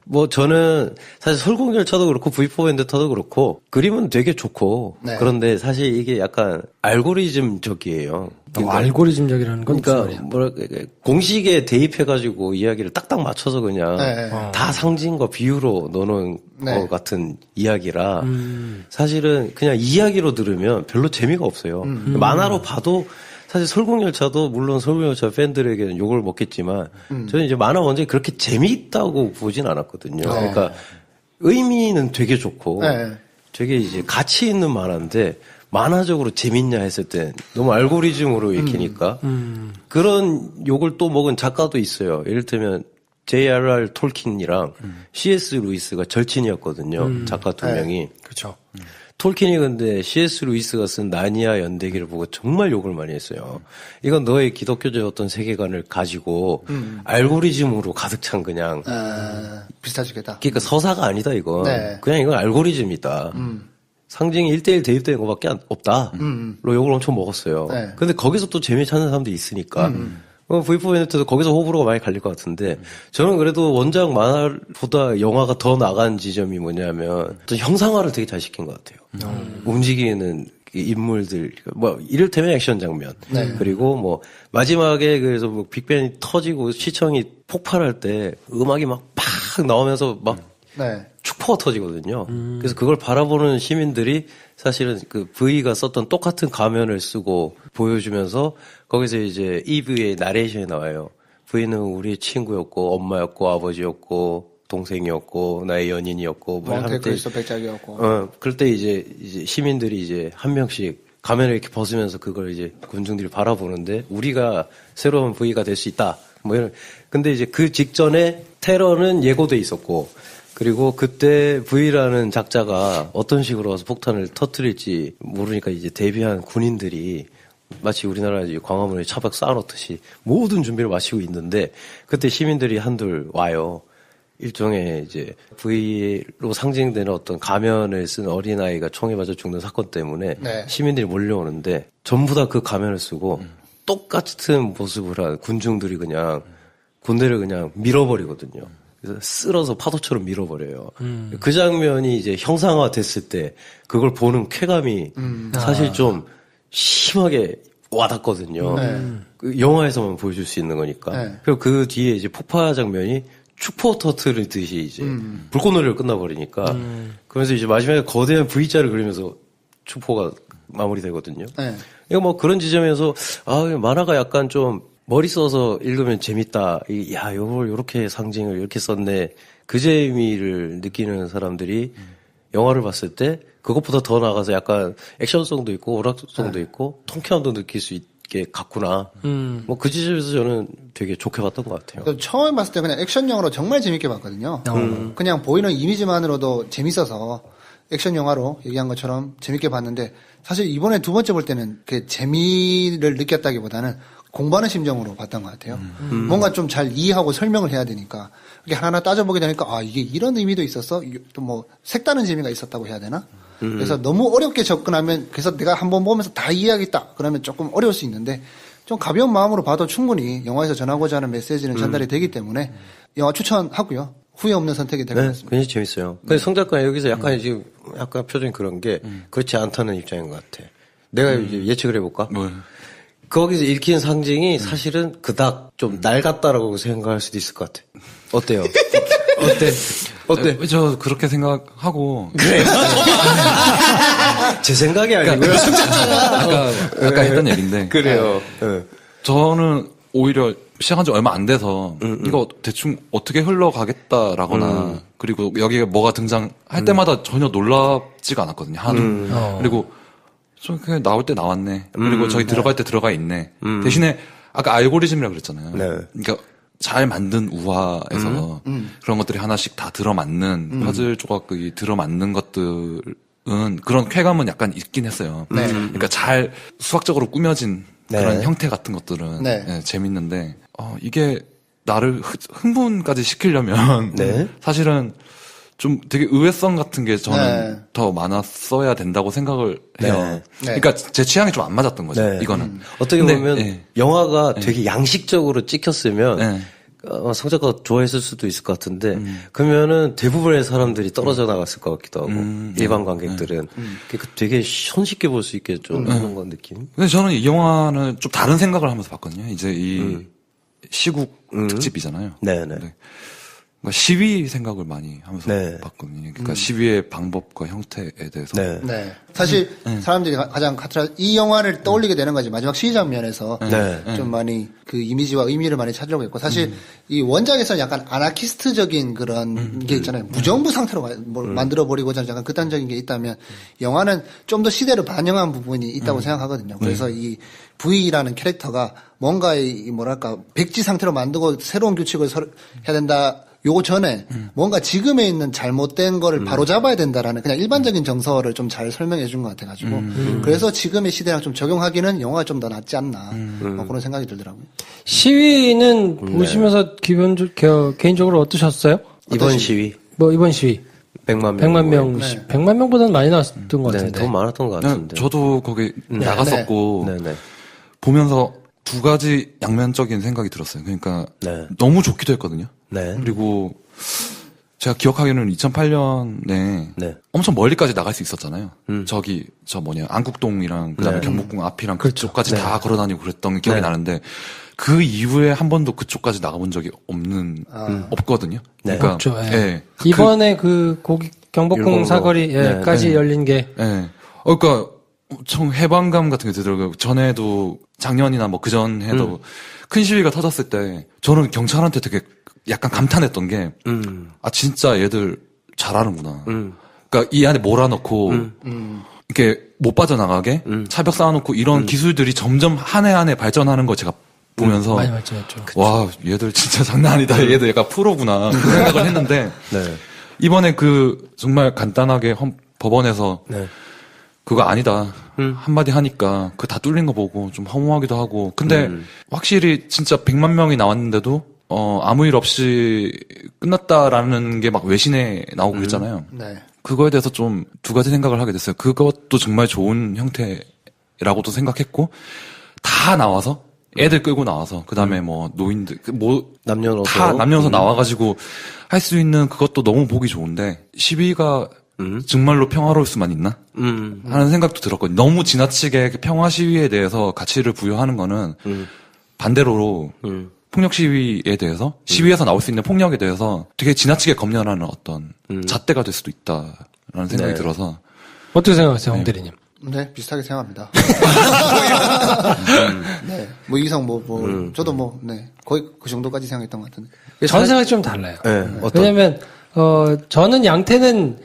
뭐 저는 사실 설국열차도 그렇고 V4 벤데타도 그렇고 그림은 되게 좋고 네. 그런데 사실 이게 약간 알고리즘적이에요. 알고리즘적이라는 건 무슨 그러니까 말이야? 공식에 대입해가지고 이야기를 딱딱 맞춰서 그냥 네. 다 상징과 비유로 넣는 네. 것 같은 이야기라 사실은 그냥 이야기로 들으면 별로 재미가 없어요. 만화로 봐도 사실 설국열차도 물론 설국열차 팬들에게는 욕을 먹겠지만 저는 이제 만화 원작이 그렇게 재미있다고 보진 않았거든요. 그러니까 의미는 되게 좋고 되게 이제 가치 있는 만화인데 만화적으로 재밌냐 했을 때 너무 알고리즘으로 읽히니까 그런 욕을 또 먹은 작가도 있어요. 이를테면 J.R.R. 톨킨이랑 C.S. 루이스가 절친이었거든요. 작가 두 명이. 그렇죠. 톨킨이 근데 C.S. 루이스가 쓴 나니아 연대기를 보고 정말 욕을 많이 했어요. 이건 너의 기독교적 어떤 세계관을 가지고 알고리즘으로 가득 찬 그냥 비슷하시겠다. 그러니까 서사가 아니다 이건. 네. 그냥 이건 알고리즘이다. 상징이 1대1 대입되는 것밖에 없다. 로 욕을 엄청 먹었어요. 네. 근데 거기서 또 재미 찾는 사람들이 있으니까. V4 벤데타도 거기서 호불호가 많이 갈릴 것 같은데 저는 그래도 원작 만화보다 영화가 더 나간 지점이 뭐냐면 또 형상화를 되게 잘 시킨 것 같아요. 움직이는 인물들 뭐 이를테면 액션 장면 그리고 뭐 마지막에 그래서 뭐 빅뱅이 터지고 시청이 폭발할 때 음악이 막 팍 나오면서 막 축포가 터지거든요. 그래서 그걸 바라보는 시민들이 사실은 그 V가 썼던 똑같은 가면을 쓰고 보여주면서 거기서 이제 이브의 나레이션이 나와요. V는 우리 친구였고 엄마였고 아버지였고 동생이었고 나의 연인이었고 뭐 할 때 몬테크리스토 백작이었고 그럴 때 이제 시민들이 이제 한 명씩 가면을 이렇게 벗으면서 그걸 이제 군중들이 바라보는데 우리가 새로운 V가 될 수 있다. 뭐 이런. 근데 이제 그 직전에 테러는 예고돼 있었고 그리고 그때 V라는 작자가 어떤 식으로 와서 폭탄을 터뜨릴지 모르니까 이제 데뷔한 군인들이 마치 우리나라 광화문에 차박 쌓아놓듯이 모든 준비를 마치고 있는데 그때 시민들이 한둘 와요. 일종의 이제 V로 상징되는 어떤 가면을 쓴 어린아이가 총에 맞아 죽는 사건 때문에 시민들이 몰려오는데 전부 다 그 가면을 쓰고 똑같은 모습을 한 군중들이 그냥 군대를 그냥 밀어버리거든요. 그래서 쓸어서 파도처럼 밀어버려요. 그 장면이 이제 형상화 됐을 때 그걸 보는 쾌감이 사실 좀 심하게 와닿거든요. 그 영화에서만 보여줄 수 있는 거니까. 그리고 그 뒤에 이제 폭파 장면이 축포 터트리듯이 이제 불꽃놀이를 끝나버리니까. 그러면서 이제 마지막에 거대한 V자를 그리면서 축포가 마무리되거든요. 이거 뭐 그런 지점에서 만화가 약간 좀 머리 써서 읽으면 재밌다. 야, 요걸 요렇게 상징을 이렇게 썼네. 그 재미를 느끼는 사람들이 영화를 봤을 때 그것보다 더 나가서 약간 액션성도 있고 오락성도 있고 통쾌함도 느낄 수 있게 갔구나. 뭐 그 지점에서 저는 되게 좋게 봤던 것 같아요. 처음에 봤을 때 그냥 액션 영화로 정말 재밌게 봤거든요. 그냥 보이는 이미지만으로도 재밌어서 액션 영화로 얘기한 것처럼 재밌게 봤는데 사실 이번에 두 번째 볼 때는 그 재미를 느꼈다기보다는 공부하는 심정으로 봤던 것 같아요. 뭔가 좀 잘 이해하고 설명을 해야 되니까 이렇게 하나하나 따져보게 되니까 이게 이런 의미도 있었어? 또 뭐 색다른 재미가 있었다고 해야 되나? 그래서 너무 어렵게 접근하면 그래서 내가 한번 보면서 다 이해하겠다 그러면 조금 어려울 수 있는데 좀 가벼운 마음으로 봐도 충분히 영화에서 전하고자 하는 메시지는 전달이 되기 때문에 영화 추천하고요. 후회 없는 선택이 될 것 같습니다. 굉장히 재밌어요. 근데 성 작가 여기서 약간 지금 약간 표정이 그런 게 그렇지 않다는 입장인 것 같아. 내가 이제 예측을 해볼까? 거기서 읽힌 상징이 사실은 그닥 좀 낡았다라고 생각할 수도 있을 것 같아. 어때요? 어때? 저 그렇게 생각하고. 그래. 제 생각이 아니고요. 아까 했던 얘기인데. 그래요. 저는 오히려 시작한 지 얼마 안 돼서 이거 대충 어떻게 흘러가겠다라거나 그리고 여기에 뭐가 등장할 때마다 전혀 놀랍지가 않았거든요. 하나도. 그리고 좀 그냥 나올 때 나왔네. 그리고 저기 들어갈 때 들어가 있네. 대신에 아까 알고리즘이라고 그랬잖아요. 그러니까 잘 만든 우화에서 그런 것들이 하나씩 다 들어맞는 퍼즐 조각이 들어맞는 것들은 그런 쾌감은 약간 있긴 했어요. 그러니까 잘 수학적으로 꾸며진 그런 형태 같은 것들은 재밌는데 이게 나를 흥분까지 시키려면 네. 사실은 좀 되게 의외성 같은 게 저는 네. 더 많았어야 된다고 생각을 해요. 네. 그러니까 제 취향이 좀 안 맞았던 거죠. 네. 이거는. 어떻게 근데, 보면 예. 영화가 되게 양식적으로 찍혔으면 네. 성 작가가 좋아했을 수도 있을 것 같은데 그러면은 대부분의 사람들이 떨어져 나갔을 것 같기도 하고 일반 관객들은 그러니까 되게 손쉽게 볼 수 있게 좀 하는 건 느낌. 근데 저는 이 영화는 좀 다른 생각을 하면서 봤거든요. 이제 이 시국 특집이잖아요. 네네. 네. 그러니까 시위 생각을 많이 하면서 네. 봤거든요. 그러니까 시위의 방법과 형태에 대해서. 네. 네. 사실 사람들이 가장 이 영화를 떠올리게 되는 거지. 마지막 시위 장면에서 네. 좀 많이 그 이미지와 의미를 많이 찾으려고 했고 사실 이 원작에서는 약간 아나키스트적인 그런 게 있잖아요. 무정부 상태로 만들어 버리고자 약간 극단적인 게 있다면 영화는 좀 더 시대를 반영한 부분이 있다고 생각하거든요. 그래서 이 V라는 캐릭터가 뭔가 이 뭐랄까 백지 상태로 만들고 새로운 규칙을 해야 된다. 요거 전에 뭔가 지금에 있는 잘못된 거를 바로 잡아야 된다라는 그냥 일반적인 정서를 좀 잘 설명해 준 것 같아가지고 그래서 지금의 시대랑 좀 적용하기는 영화가 좀 더 낫지 않나 뭐 그런 생각이 들더라고요. 시위는 보시면서 개인적으로 어떠셨어요? 이번 시위. 이번 시위. 100만 명. 100만 명. 네. 100만 명보다는 많이 나왔던 것 네, 같은데. 더 많았던 것 같은데. 저도 거기 나갔었고 네네. 보면서 두 가지 양면적인 생각이 들었어요. 그러니까 네. 너무 좋기도 했거든요. 네. 그리고 제가 기억하기로는 2008년에 네. 엄청 멀리까지 나갈 수 있었잖아요. 안국동이랑 그다음에 네. 경복궁 앞이랑 그렇죠. 그쪽까지 네. 다 걸어다니고 그랬던 기억이 네. 나는데 그 이후에 한 번도 그쪽까지 나가본 적이 없거든요. 네. 그러니까 없죠. 예. 예. 이번에 경복궁 일본으로. 사거리까지 네. 열린 게 예. 그러니까 엄청 해방감 같은 게 들더라고요. 전에도 작년이나 뭐 그전에도 큰 시위가 터졌을 때 저는 경찰한테 되게 약간 감탄했던 게 진짜 얘들 잘하는구나. 그러니까 이 안에 몰아넣고 이렇게 못 빠져나가게 차벽 쌓아놓고 이런 기술들이 점점 한 해 한 해 발전하는 거 제가 보면서 많이 발전했죠. 와 얘들 진짜 장난 아니다. 얘들 약간 프로구나 그 생각을 했는데 네. 이번에 그 정말 간단하게 법원에서 네. 그거 아니다. 한마디 하니까 그 다 뚫린 거 보고 좀 허무하기도 하고. 근데 확실히 진짜 100만 명이 나왔는데도 아무 일 없이 끝났다라는 게 막 외신에 나오고 그랬잖아요. 네. 그거에 대해서 좀 두 가지 생각을 하게 됐어요. 그것도 정말 좋은 형태라고도 생각했고 다 나와서 애들 끌고 나와서 그다음에 뭐 노인들 남녀노소 다 남녀노소 나와가지고 할 수 있는 그것도 너무 보기 좋은데 시위가 정말로 평화로울 수만 있나? 하는 생각도 들었거든요. 너무 지나치게 평화 시위에 대해서 가치를 부여하는 거는 반대로 폭력 시위에 대해서 시위에서 나올 수 있는 폭력에 대해서 되게 지나치게 검열하는 어떤 잣대가 될 수도 있다라는 생각이 네. 들어서 어떻게 생각하세요, 홍 대리님? 네, 비슷하게 생각합니다. 네, 뭐 이상 저도 네, 거의 그 정도까지 생각했던 것 같은데. 저는 생각이 좀 달라요. 네. 왜냐면 저는 양태는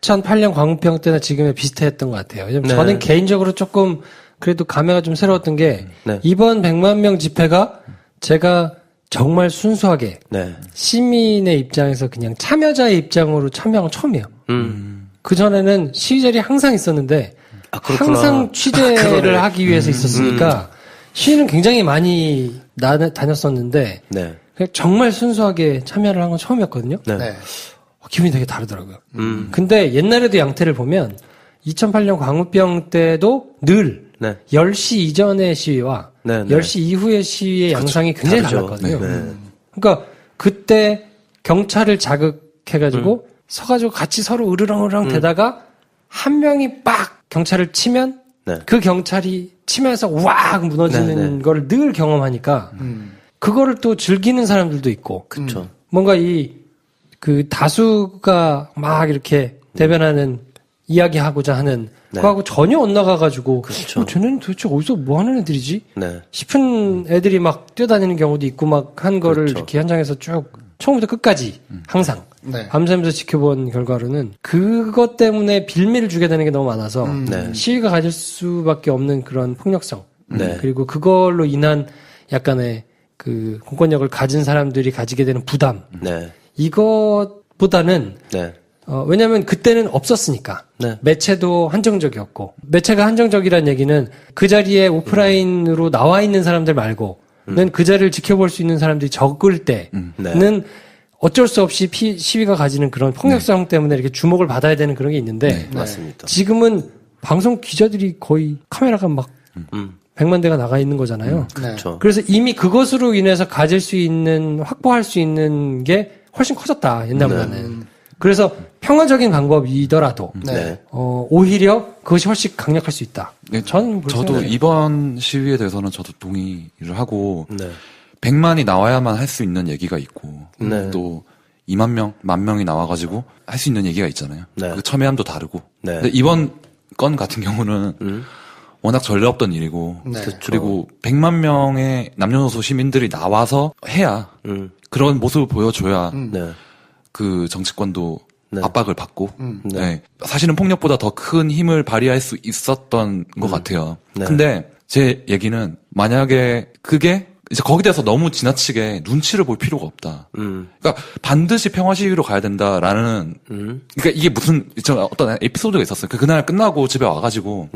2008년 광우병 때나 지금에 비슷했던 것 같아요. 왜냐면 네. 저는 개인적으로 조금 그래도 감회가 좀 새로웠던 게 네. 이번 100만 명 집회가 제가 정말 순수하게 네. 시민의 입장에서 그냥 참여자의 입장으로 참여한 건 처음이에요. 그전에는 시위 자리에 항상 있었는데 그렇구나. 항상 취재를 그러네. 하기 위해서 있었으니까 시위는 굉장히 많이 다녔었는데 네. 그냥 정말 순수하게 참여를 한 건 처음이었거든요. 네. 네. 기분이 되게 다르더라고요. 근데 옛날에도 양태를 보면 2008년 광우병 때도 늘 네. 10시 이전의 시위와 네, 네. 10시 이후의 시위의 양상이 굉장히 다르죠. 달랐거든요. 네. 그러니까 그때 경찰을 자극해가지고 서가지고 같이 서로 으르렁으르렁 대다가 한 명이 빡 경찰을 치면 네. 그 경찰이 치면서 우악 무너지는 네, 네. 걸 늘 경험하니까 그거를 또 즐기는 사람들도 있고 그쵸. 뭔가 그 다수가 막 이렇게 대변하는 이야기하고자 하는 네. 그거하고 전혀 엇나가가지고 그렇죠. 쟤네는 도대체 어디서 뭐 하는 애들이지? 네. 싶은 애들이 막 뛰어다니는 경우도 있고 막 한 거를 그렇죠. 이렇게 현장에서 쭉 처음부터 끝까지 항상 네. 밤새면서 지켜본 결과로는 그것 때문에 빌미를 주게 되는 게 너무 많아서 네. 시위가 가질 수밖에 없는 그런 폭력성 네. 그리고 그걸로 인한 약간의 그 공권력을 가진 사람들이 가지게 되는 부담 네. 이것보다는 네. 왜냐하면 그때는 없었으니까 네. 매체도 한정적이었고 매체가 한정적이라는 얘기는 그 자리에 오프라인으로 나와 있는 사람들 말고 그 자리를 지켜볼 수 있는 사람들이 적을 때는 어쩔 수 없이 시위가 가지는 그런 폭력성 때문에 이렇게 주목을 받아야 되는 그런 게 있는데 맞습니다. 지금은 방송 기자들이 거의 카메라가 막 100만 대가 나가 있는 거잖아요. 그렇죠. 그래서 이미 그것으로 인해서 가질 수 있는, 확보할 수 있는 게 훨씬 커졌다, 옛날보다는. 그래서 평화적인 방법이더라도, 오히려 그것이 훨씬 강력할 수 있다. 저도 이번 시위에 대해서는 저도 동의를 하고, 100만이 나와야만 할 수 있는 얘기가 있고, 또 2만 명, 10,000명이 나와가지고 할 수 있는 얘기가 있잖아요. 그 첨예함도 다르고. 근데 이번 건 같은 경우는 워낙 전례 없던 일이고, 그리고 100만 명의 남녀노소 시민들이 나와서 해야 그런 모습을 보여줘야 그 정치권도 압박을 받고, 사실은 폭력보다 더 큰 힘을 발휘할 수 있었던 것 같아요. 근데 제 얘기는 만약에 그게 이제 거기에 대해서 너무 지나치게 눈치를 볼 필요가 없다. 그러니까 반드시 평화 시위로 가야 된다라는, 그러니까 이게 무슨 어떤 에피소드가 있었어요. 그날 끝나고 집에 와가지고.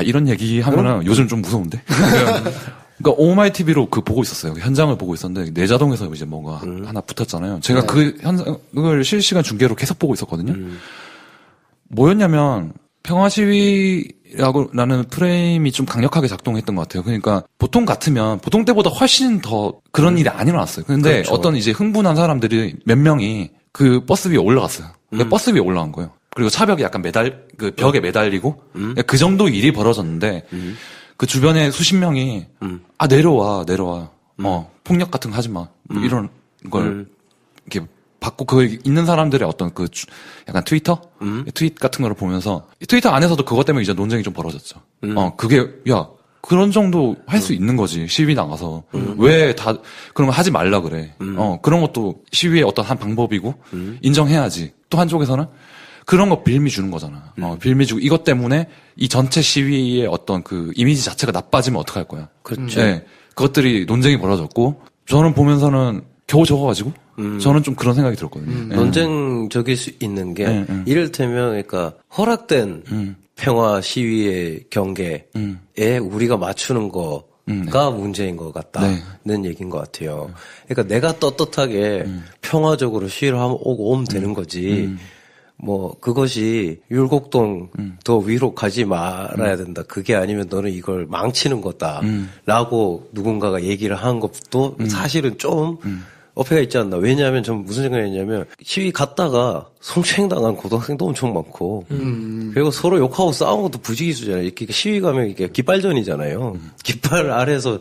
이런 얘기 하면은 요즘 좀 무서운데? 그러니까 오마이 TV로 보고 있었어요. 현장을 보고 있었는데 내자동에서 이제 뭔가 하나 붙었잖아요. 제가 그 현장을 실시간 중계로 계속 보고 있었거든요. 뭐였냐면 평화 시위라는 프레임이 좀 강력하게 작동했던 것 같아요. 그러니까 보통 같으면 보통 때보다 훨씬 더 그런 일이 안 일어났어요. 근데 어떤 이제 흥분한 사람들이 몇 명이 그 버스 위에 올라갔어요. 버스 위에 올라간 거예요. 그리고 차벽에 약간 그 벽에 매달리고, 그 정도 일이 벌어졌는데, 그 주변에 수십 명이, 내려와. 폭력 같은 거 하지 마. 뭐 이런 걸, 이렇게 받고, 그 있는 사람들의 어떤 약간 트윗 같은 거를 보면서, 트위터 안에서도 그것 때문에 이제 논쟁이 좀 벌어졌죠. 그게, 그런 정도 할 수 있는 거지. 시위 나가서. 왜 그런 거 하지 말라 그래. 그런 것도 시위의 어떤 한 방법이고, 인정해야지. 또 한쪽에서는, 그런 거 빌미 주는 거잖아. 빌미 주고 이것 때문에 이 전체 시위의 어떤 그 이미지 자체가 나빠지면 어떡할 거야. 그렇죠. 네. 그것들이 논쟁이 벌어졌고 저는 보면서는 겨우 적어가지고 저는 좀 그런 생각이 들었거든요. 논쟁적일 수 있는 게 이를테면 그러니까 허락된 평화 시위의 경계에 우리가 맞추는 거가 문제인 것 같다는 얘기인 것 같아요. 그러니까 내가 떳떳하게 평화적으로 시위를 오면 되는 거지. 뭐 그것이 율곡동 더 위로 가지 말아야 된다. 그게 아니면 너는 이걸 망치는 거다라고 누군가가 얘기를 한 것도 사실은 좀 어폐가 있지 않나. 왜냐하면 전 무슨 생각이냐면 시위 갔다가 성추행당한 고등학생도 엄청 많고 그리고 서로 욕하고 싸운 것도 부지기수잖아요. 이렇게 시위 가면 이게 깃발전이잖아요. 깃발 아래에서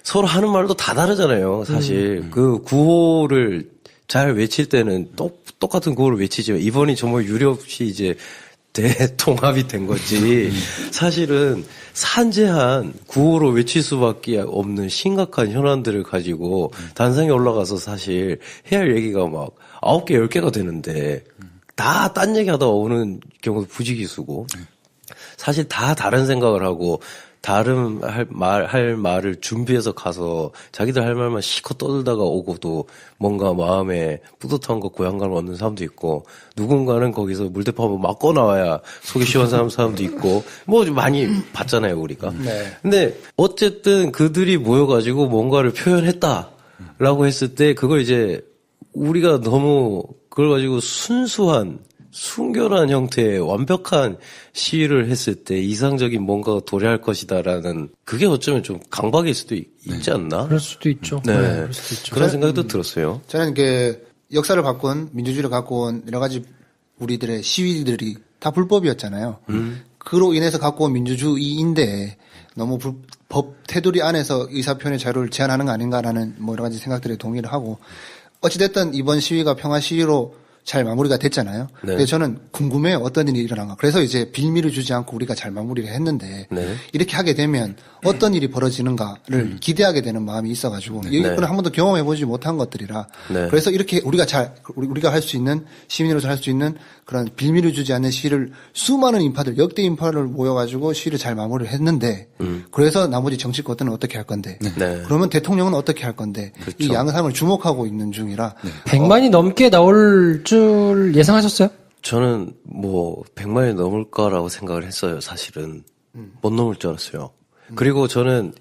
서로 하는 말도 다 다르잖아요. 사실 그 구호를 잘 외칠 때는 똑같은 구호를 외치죠. 이번이 정말 유례없이 이제 대통합이 된 거지. 사실은 산재한 구호로 외칠 수밖에 없는 심각한 현안들을 가지고 단상에 올라가서 사실 해야 할 얘기가 막 9개, 10개가 되는데 다 딴 얘기하다 오는 경우도 부지기수고 사실 다 다른 생각을 하고 다른 할 말을 준비해서 가서 자기들 할 말만 실컷 떠들다가 오고도 뭔가 마음에 뿌듯한 거 고향감을 얻는 사람도 있고 누군가는 거기서 물대포 한번 맞고 나와야 속이 시원한 사람도 있고 뭐 많이 봤잖아요 우리가. 근데 어쨌든 그들이 모여가지고 뭔가를 표현했다라고 했을 때 그걸 이제 우리가 너무 그걸 가지고 순결한 형태의 완벽한 시위를 했을 때 이상적인 뭔가가 도래할 것이다라는 그게 어쩌면 좀 강박일 수도 있지 않나? 그럴 수도 있죠. 네. 그럴 수도 있죠. 그런 생각도 들었어요. 저는 역사를 바꾼 민주주의를 갖고 온 여러 가지 우리들의 시위들이 다 불법이었잖아요. 그로 인해서 갖고 온 민주주의인데 너무 법 테두리 안에서 의사표현의 자유를 제한하는 거 아닌가라는 뭐 여러 가지 생각들에 동의를 하고 어찌됐든 이번 시위가 평화 시위로 잘 마무리가 됐잖아요. 그래서 저는 궁금해요. 어떤 일이 일어난가. 그래서 이제 빌미를 주지 않고 우리가 잘 마무리를 했는데 이렇게 하게 되면 어떤 일이 벌어지는가를 기대하게 되는 마음이 있어가지고 이건 한 번도 경험해보지 못한 것들이라 그래서 이렇게 우리가 할 수 있는 시민으로서 할 수 있는 그런 빌미를 주지 않는 시위를 수많은 인파들 역대 인파를 모여가지고 시위를 잘 마무리를 했는데 그래서 나머지 정치권들은 어떻게 할 건데 그러면 대통령은 어떻게 할 건데 그렇죠. 이 양상을 주목하고 있는 중이라 100만이 넘게 나올 줄 예상하셨어요? 저는 뭐 100만이 넘을까라고 생각을 했어요. 사실은 못 넘을 줄 알았어요. 그리고 저는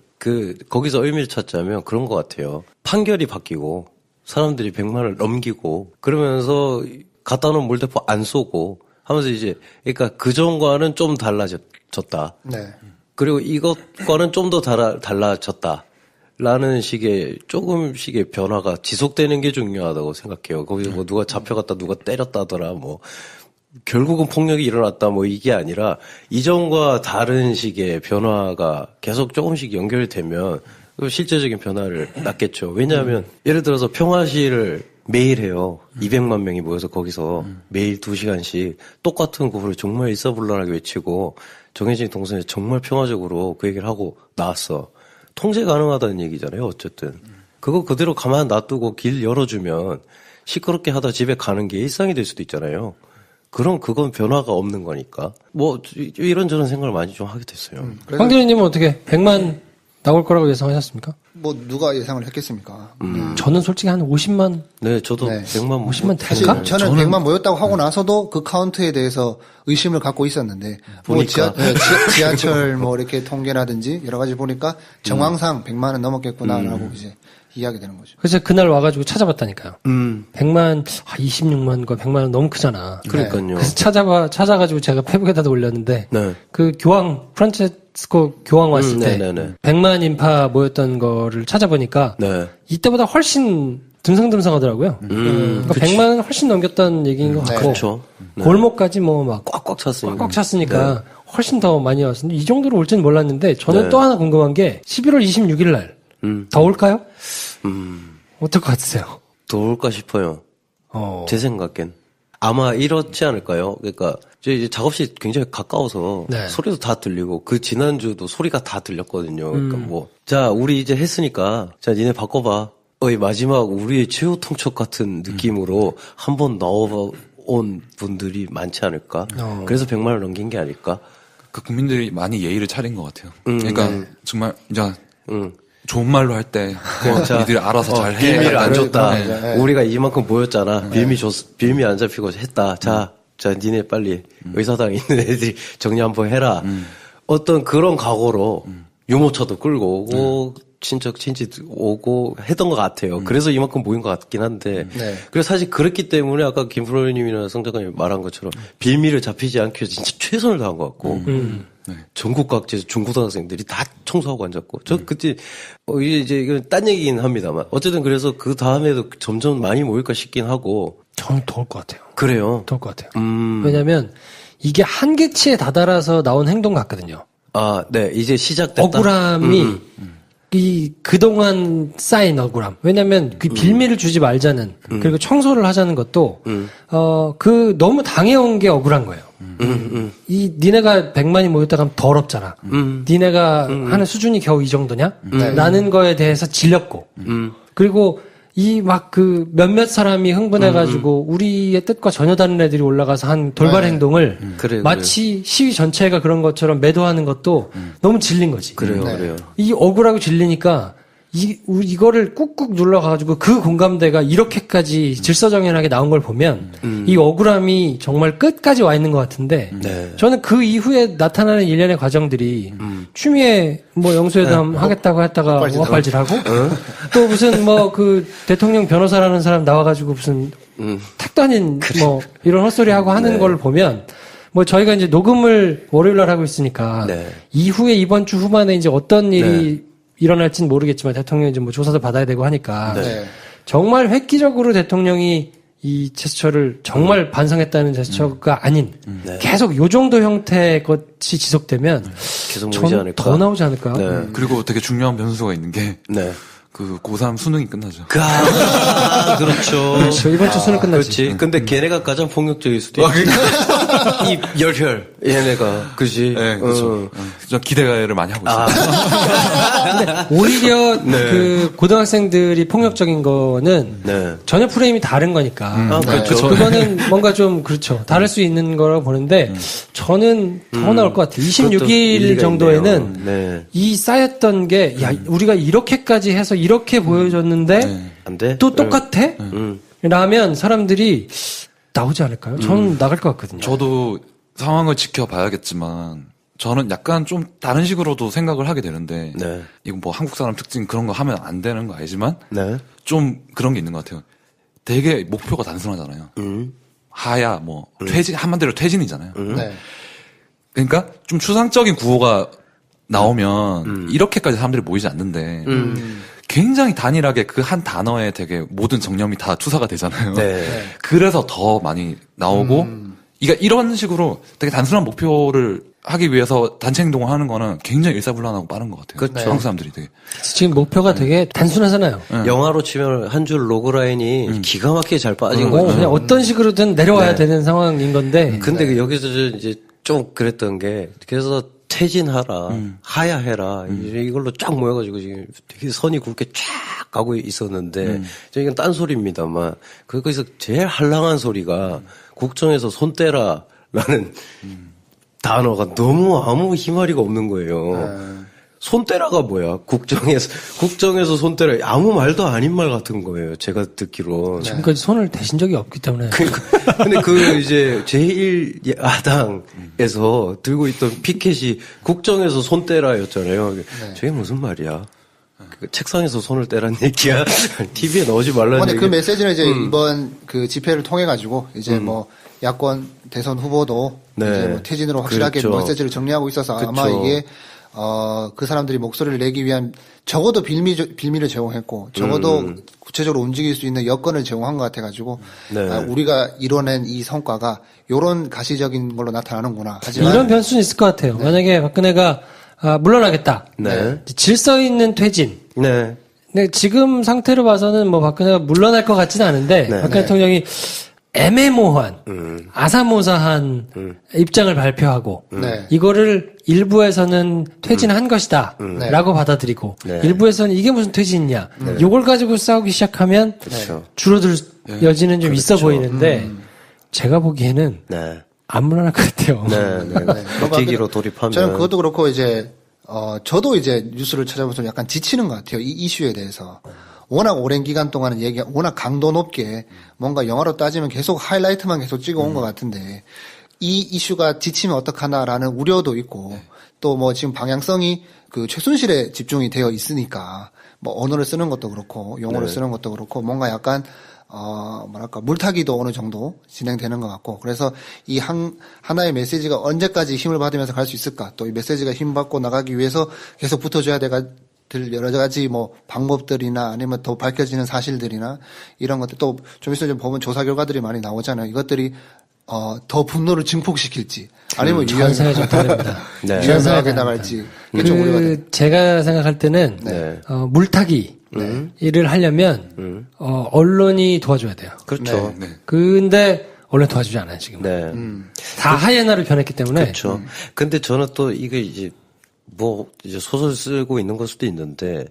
거기서 의미를 찾자면 그런 것 같아요. 판결이 바뀌고, 사람들이 100만을 넘기고, 그러면서 갖다 놓은 물대포 안 쏘고, 하면서 이제, 그러니까 그전과는 좀 달라졌다. 네. 그리고 이것과는 좀 더 달라졌다. 라는 식의 조금씩의 변화가 지속되는 게 중요하다고 생각해요. 거기서 뭐 누가 잡혀갔다 누가 때렸다더라 뭐 결국은 폭력이 일어났다 뭐 이게 아니라 이전과 다른 식의 변화가 계속 조금씩 연결되면 실제적인 변화를 낳겠죠. 왜냐하면 예를 들어서 평화시를 매일 해요. 200만 명이 모여서 거기서 매일 2시간씩 똑같은 구호를 정말 일사불란하게 외치고 정해진 동선에 정말 평화적으로 그 얘기를 하고 나왔어. 통제 가능하다는 얘기잖아요. 어쨌든 그거 그대로 가만 놔두고 길 열어주면 시끄럽게 하다 집에 가는 게 일상이 될 수도 있잖아요. 그럼 그건 변화가 없는 거니까 뭐 이런저런 생각을 많이 좀 하게 됐어요. 황대리님은 어떻게 100만 나올 거라고 예상하셨습니까? 뭐 누가 예상을 했겠습니까? 저는 솔직히 한 50만. 네, 저도 100만 50만 사실 될까? 저는 100만 모였다고 하고 나서도 그 카운트에 대해서 의심을 갖고 있었는데 뭐 지하철 뭐 이렇게 통계라든지 여러 가지 보니까 정황상 100만은 넘었겠구나라고 이제 이해하게 되는 거죠. 그래서 그날 와가지고 찾아봤다니까요. 100만, 26만과 100만은 너무 크잖아. 그러니까요. 그래서 찾아가지고 제가 페북에다도 올렸는데, 네. 그 프란체스코 교황 왔을 때, 100만 인파 모였던 거를 찾아보니까, 네. 이때보다 훨씬 듬성듬성하더라고요. 그러니까 100만은 훨씬 넘겼다는 얘기인 것 같고, 그렇죠. 네. 골목까지 뭐 막 꽉꽉 찼으니까. 꽉꽉 찼으니까 훨씬 더 많이 왔는데, 이 정도로 올지는 몰랐는데, 저는 네. 또 하나 궁금한 게, 11월 26일 날, 더 올까요? 어떨 것 같으세요? 더 올까 싶어요. 제 생각엔. 아마 이렇지 않을까요? 그러니까, 이제 작업실 굉장히 가까워서 네. 소리도 다 들리고, 그 지난주도 소리가 다 들렸거든요. 그러니까 뭐, 자, 우리 이제 했으니까, 자, 니네 바꿔봐. 마지막 우리의 최후 통첩 같은 느낌으로 한번 넣어온 분들이 많지 않을까? 그래서 100만을 넘긴 게 아닐까? 그 국민들이 많이 예의를 차린 것 같아요. 그러니까 정말 이제 좋은 말로 할 때 니들이 알아서 잘 해. 빌미를 안 줬다. 네. 우리가 이만큼 모였잖아. 빌미 안 잡히고 했다. 자, 니네 빨리 의사당에 있는 애들이 정리 한번 해라. 어떤 그런 각오로 유모차도 끌고 오고 친척 친지 오고 했던 것 같아요. 그래서 이만큼 모인 것 같긴 한데. 네. 그래서 사실 그랬기 때문에 아까 김프로님이나 성 작가님 말한 것처럼 빌미를 잡히지 않기 위해서 진짜 최선을 다한 것 같고. 전국 각지에서 중고등학생들이 다 청소하고 앉았고. 저 그때, 이제 이건 딴 얘기긴 합니다만. 어쨌든 그래서 그 다음에도 점점 많이 모일까 싶긴 하고. 저는 더 올 것 같아요. 그래요? 더 올 것 같아요. 왜냐면 이게 한계치에 다다라서 나온 행동 같거든요. 아, 네. 이제 시작됐다. 억울함이 그동안 쌓인 억울함. 왜냐면 그 빌미를 주지 말자는 그리고 청소를 하자는 것도 너무 당해온 게 억울한 거예요. 니네가 100만이 모였다가 하면 더럽잖아. 니네가 하는 수준이 겨우 이 정도냐? 라는 거에 대해서 질렸고. 그리고 몇몇 사람이 흥분해가지고 우리의 뜻과 전혀 다른 애들이 올라가서 한 돌발 행동을 마치 시위 전체가 그런 것처럼 매도하는 것도 너무 질린 거지. 그래요. 이 억울하고 질리니까 이거를 꾹꾹 눌러가지고 그 공감대가 이렇게까지 질서정연하게 나온 걸 보면 이 억울함이 정말 끝까지 와 있는 것 같은데 저는 그 이후에 나타나는 일련의 과정들이 추미애 영수회담 하겠다고 했다가 오합발질하고 또 무슨 그 대통령 변호사라는 사람 나와가지고 무슨 택도 아닌 이런 헛소리 하고 하는 걸 보면 저희가 이제 녹음을 월요일 날 하고 있으니까 이후에 이번 주 후반에 이제 어떤 일이 일어날지는 모르겠지만 대통령이 이제 조사도 받아야 되고 하니까 정말 획기적으로 대통령이 이 제스처를 정말 반성했다는 제스처가 아닌 계속 요 정도 형태의 것이 지속되면 계속 모이지 않을까? 더 나오지 않을까? 그리고 되게 중요한 변수가 있는 게 그 고3 수능이 끝나죠. 그렇죠. 이번 주 수능 끝나지. 그렇지. 근데 걔네가 가장 폭력적일 수도 있지. 이 열혈. 얘네가. 그지. 네, 그렇죠. 좀 기대를 많이 하고 있어요. 근데 오히려 그 고등학생들이 폭력적인 거는 전혀 프레임이 다른 거니까. 그렇죠. 그거는 뭔가 좀 그렇죠. 다를 수 있는 거라고 보는데 저는 더 나올 것 같아요. 26일 정도에는 이 쌓였던 게 우리가 이렇게까지 해서 이렇게 보여줬는데 안 돼? 또 똑같아? 라면 사람들이 나오지 않을까요? 저는 나갈 것 같거든요. 저도 상황을 지켜봐야겠지만 저는 약간 좀 다른 식으로도 생각을 하게 되는데 네. 이건 뭐 한국 사람 특징 그런 거 하면 안 되는 거 알지만 네. 좀 그런 게 있는 것 같아요. 되게 목표가 단순하잖아요. 하야 뭐 퇴진 한마디로 퇴진이잖아요. 네. 그러니까 좀 추상적인 구호가 나오면 이렇게까지 사람들이 모이지 않는데 굉장히 단일하게 그 한 단어에 되게 모든 정념이 다 투사가 되잖아요. 네. 그래서 더 많이 나오고 이런 식으로 되게 단순한 목표를 하기 위해서 단체 행동을 하는 거는 굉장히 일사불란하고 빠른 것 같아요. 그렇죠. 한국 사람들이 되게. 지금 목표가 되게 단순하잖아요. 영화로 치면 한 줄 로그라인이 기가 막히게 잘 빠진 거죠. 그냥 어떤 식으로든 내려와야 되는 상황인 건데. 근데 여기서 이제 좀 그랬던 게 그래서 퇴진하라, 하야해라 이걸로 쫙 모여가지고 지금 되게 선이 굵게 쫙 가고 있었는데 이건 딴 소리입니다만 거기서 제일 할랑한 소리가 국정에서 손 떼라라는 단어가 너무 아무 힘아리가 없는 거예요. 손 떼라가 뭐야? 국정에서 손 떼라 아무 말도 아닌 말 같은 거예요. 제가 듣기로. 지금까지 손을 대신 적이 없기 때문에. 근데 이제 제1야당에서 들고 있던 피켓이 국정에서 손 떼라였잖아요. 저게 무슨 말이야? 책상에서 손을 떼라는 얘기야? TV에 나오지 말라는 근데 얘기. 그 메시지는 이제 이번 그 집회를 통해 가지고 이제 뭐 야권 대선 후보도 이제 뭐 퇴진으로 확실하게 그렇죠. 메시지를 정리하고 있어서 아마 그렇죠. 이게 그 사람들이 목소리를 내기 위한 적어도 빌미를 제공했고 적어도 구체적으로 움직일 수 있는 여건을 제공한 것 같아가지고 우리가 이뤄낸 이 성과가 이런 가시적인 걸로 나타나는구나. 하지만 이런 변수는 있을 것 같아요. 만약에 박근혜가 물러나겠다. 질서 있는 퇴진. 네. 근데 지금 상태로 봐서는 뭐 박근혜가 물러날 것 같지는 않은데 박근혜 대통령이 애매모호한 아사모사한 입장을 발표하고 이거를 일부에서는 퇴진한 것이다 라고 받아들이고 일부에서는 이게 무슨 퇴진이냐 이걸 가지고 싸우기 시작하면 줄어들 여지는 좀 있어 보이는데 제가 보기에는 안 물러날 것 같아요. 버티기로 돌입하면 저는 그것도 그렇고 이제 저도 이제 뉴스를 찾아보면서 약간 지치는 것 같아요. 이 이슈에 대해서. 워낙 오랜 기간 동안은 워낙 강도 높게 뭔가 영화로 따지면 계속 하이라이트만 계속 찍어온 것 같은데 이 이슈가 지치면 어떡하나라는 우려도 있고 또 뭐 지금 방향성이 그 최순실에 집중이 되어 있으니까 뭐 언어를 쓰는 것도 그렇고 용어를 쓰는 것도 그렇고 뭔가 약간 뭐랄까 물타기도 어느 정도 진행되는 것 같고 그래서 이 하나의 메시지가 언제까지 힘을 받으면서 갈 수 있을까 또 이 메시지가 힘받고 나가기 위해서 계속 붙어줘야 될 여러 가지 뭐 방법들이나 아니면 더 밝혀지는 사실들이나 이런 것들 또 좀 있으면 보면 조사 결과들이 많이 나오잖아요. 이것들이 더 분노를 증폭시킬지 아니면 전세가 좀 다릅니다. 유연하게 나갈지 이게 좀 우려가 돼요. 제가 생각할 때는 물타기 일을 하려면 언론이 도와줘야 돼요. 그렇죠. 근데 언론 도와주지 않아요 지금. 다 하이에나로 변했기 때문에. 그렇죠. 근데 저는 또 이게 이제 소설 쓰고 있는 걸 수도 있는데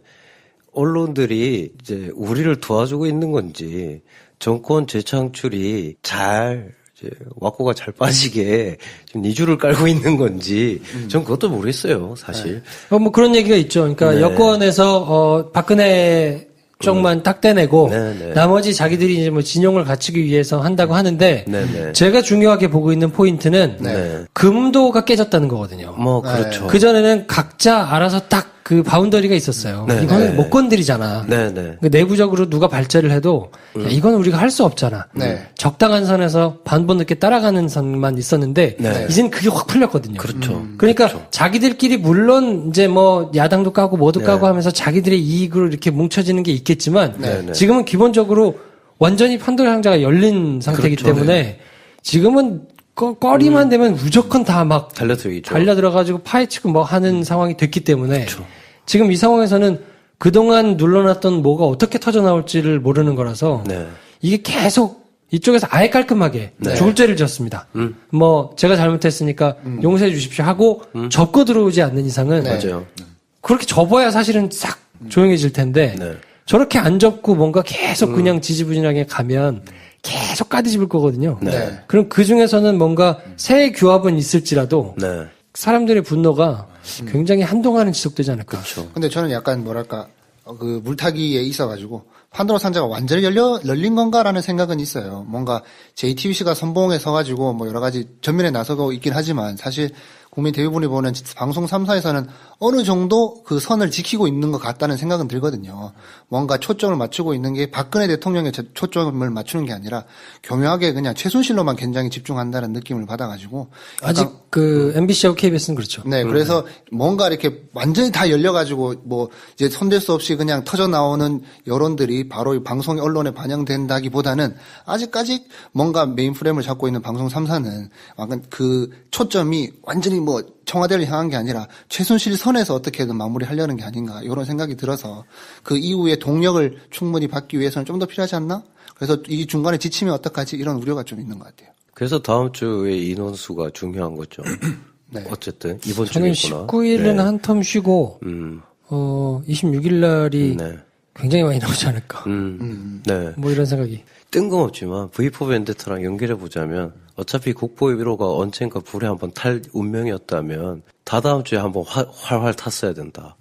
언론들이 이제 우리를 도와주고 있는 건지 정권 재창출이 잘 이제 왁구가 잘 빠지게 지금 니줄을 깔고 있는 건지 전 그것도 모르겠어요 사실. 뭐 그런 얘기가 있죠. 그러니까 여권에서 박근혜 쪽만 딱 떼내고 나머지 자기들이 이제 뭐 진용을 갖추기 위해서 한다고 하는데 제가 중요하게 보고 있는 포인트는 금도가 깨졌다는 거거든요. 뭐 그렇죠. 그 전에는 각자 알아서 딱 그 바운더리가 있었어요. 이거는 못 건드리잖아. 그러니까 내부적으로 누가 발제를 해도 야, 이거는 우리가 할 수 없잖아. 적당한 선에서 반번 늦게 따라가는 선만 있었는데 이제는 그게 확 풀렸거든요. 그렇죠. 그러니까 자기들끼리 물론 이제 뭐 야당도 까고 뭐도 까고 하면서 자기들의 이익으로 이렇게 뭉쳐지는 게 있겠지만 지금은 기본적으로 완전히 판도라 상자가 열린 상태이기 때문에 지금은 꺼리만 되면 무조건 다 막 달려들어가지고 파헤치고 뭐 하는 상황이 됐기 때문에 지금 이 상황에서는 그동안 눌러놨던 뭐가 어떻게 터져나올지를 모르는 거라서 이게 계속 이쪽에서 아예 깔끔하게 죽을 죄를 지었습니다. 뭐 제가 잘못했으니까 용서해 주십시오 하고 접고 들어오지 않는 이상은 그렇게 접어야 사실은 싹 조용해질 텐데 저렇게 안 접고 뭔가 계속 그냥 지지부진하게 가면 계속 까디집을 거거든요. 그럼 그 중에서는 뭔가 새 규합은 있을지라도 사람들의 분노가 굉장히 한동안은 지속되지 않을까. 근데 저는 약간 뭐랄까 그 물타기에 있어가지고 판도라 상자가 완전히 열린 건가라는 생각은 있어요. 뭔가 JTBC가 선봉에 서가지고 뭐 여러 가지 전면에 나서고 있긴 하지만 사실 국민 대부분이 보는 방송 3사에서는 어느 정도 그 선을 지키고 있는 것 같다는 생각은 들거든요. 뭔가 초점을 맞추고 있는 게 박근혜 대통령의 초점을 맞추는 게 아니라 교묘하게 그냥 최순실로만 굉장히 집중한다는 느낌을 받아가지고 아직 그 MBC하고 KBS는 그렇죠. 네, 그래서 뭔가 이렇게 완전히 다 열려가지고 뭐 이제 손댈 수 없이 그냥 터져 나오는 여론들이 바로 이 방송 언론에 반영된다기보다는 아직까지 뭔가 메인 프레임을 잡고 있는 방송 3사는 약간 그 초점이 완전히 뭐 청와대를 향한 게 아니라 최순실 선에서 어떻게든 마무리하려는 게 아닌가 이런 생각이 들어서 그 이후에 동력을 충분히 받기 위해서는 좀 더 필요하지 않나? 그래서 이 중간에 지치면 어떡하지? 이런 우려가 좀 있는 것 같아요. 그래서 다음 주에 인원수가 중요한 거죠. 네. 어쨌든 이번 저는 주겠구나. 19일은 네. 한 텀 쉬고 26일 날이 네. 굉장히 많이 나오지 않을까. 네. 뭐 이런 생각이. 뜬금없지만 V4 벤데타랑 연결해 보자면 어차피 국보의 1호가 언젠가 불에 한번 탈 운명이었다면 다다음 주에 한번 활활 탔어야 된다.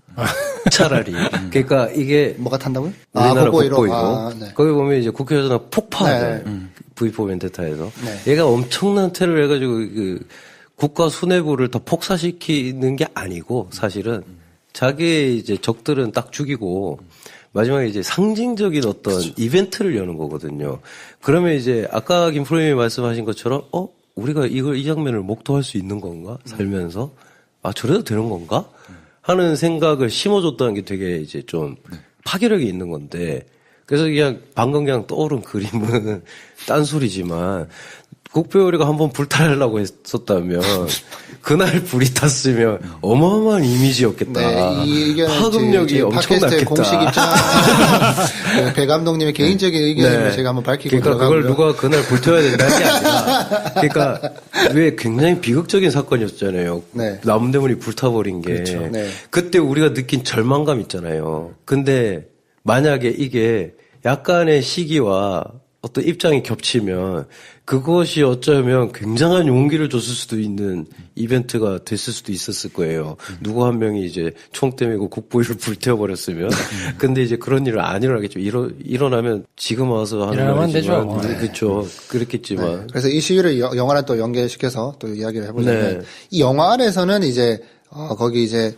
차라리. 그러니까 이게 뭐가 탄다고요? 우리나라 국보 1호. 국보 1호. 아, 네. 거기 보면 이제 국회에서는 폭파하잖아요. 네. V4 벤데타에서. 네. 얘가 엄청난 테러를 해가지고 그 국가 수뇌부를 더 폭사시키는 게 아니고 사실은 자기의 이제 적들은 딱 죽이고 마지막에 이제 상징적인 어떤 그렇죠. 이벤트를 여는 거거든요. 그러면 이제 아까 김프로님이 말씀하신 것처럼 우리가 이 장면을 목도할 수 있는 건가? 살면서 저래도 되는 건가? 하는 생각을 심어줬다는 게 되게 이제 좀 파괴력이 있는 건데 그래서 방금 그냥 떠오른 그림은 딴소리지만 국보요리가 한번 불타려고 했었다면 그날 불이 탔으면 어마어마한 이미지였겠다. 네, 이 의견은 파급력이 엄청났겠다. 공식 입장. 배 감독님의 개인적인 의견을 네. 제가 한번 밝히고 그러니까 들어가고요. 그걸 누가 그날 불태워야 된다는 게 아니라 그러니까 왜 굉장히 비극적인 사건이었잖아요. 네. 남대문이 불타버린 게. 그렇죠. 네. 그때 우리가 느낀 절망감 있잖아요. 근데 만약에 이게 약간의 시기와 어떤 입장이 겹치면 그것이 어쩌면 굉장한 용기를 줬을 수도 있는 이벤트가 됐을 수도 있었을 거예요. 누구 한 명이 이제 총 때리고 국보위를 불태워버렸으면. 근데 이제 그런 일은 안 일어나겠죠. 일어나면 지금 와서 하는 말이지만. 되죠. 그렇죠. 그랬겠지만. 네. 그래서 이 시위를 영화랑 또 연계시켜서 또 이야기를 해보자면 네. 이 영화 안에서는 이제 거기 이제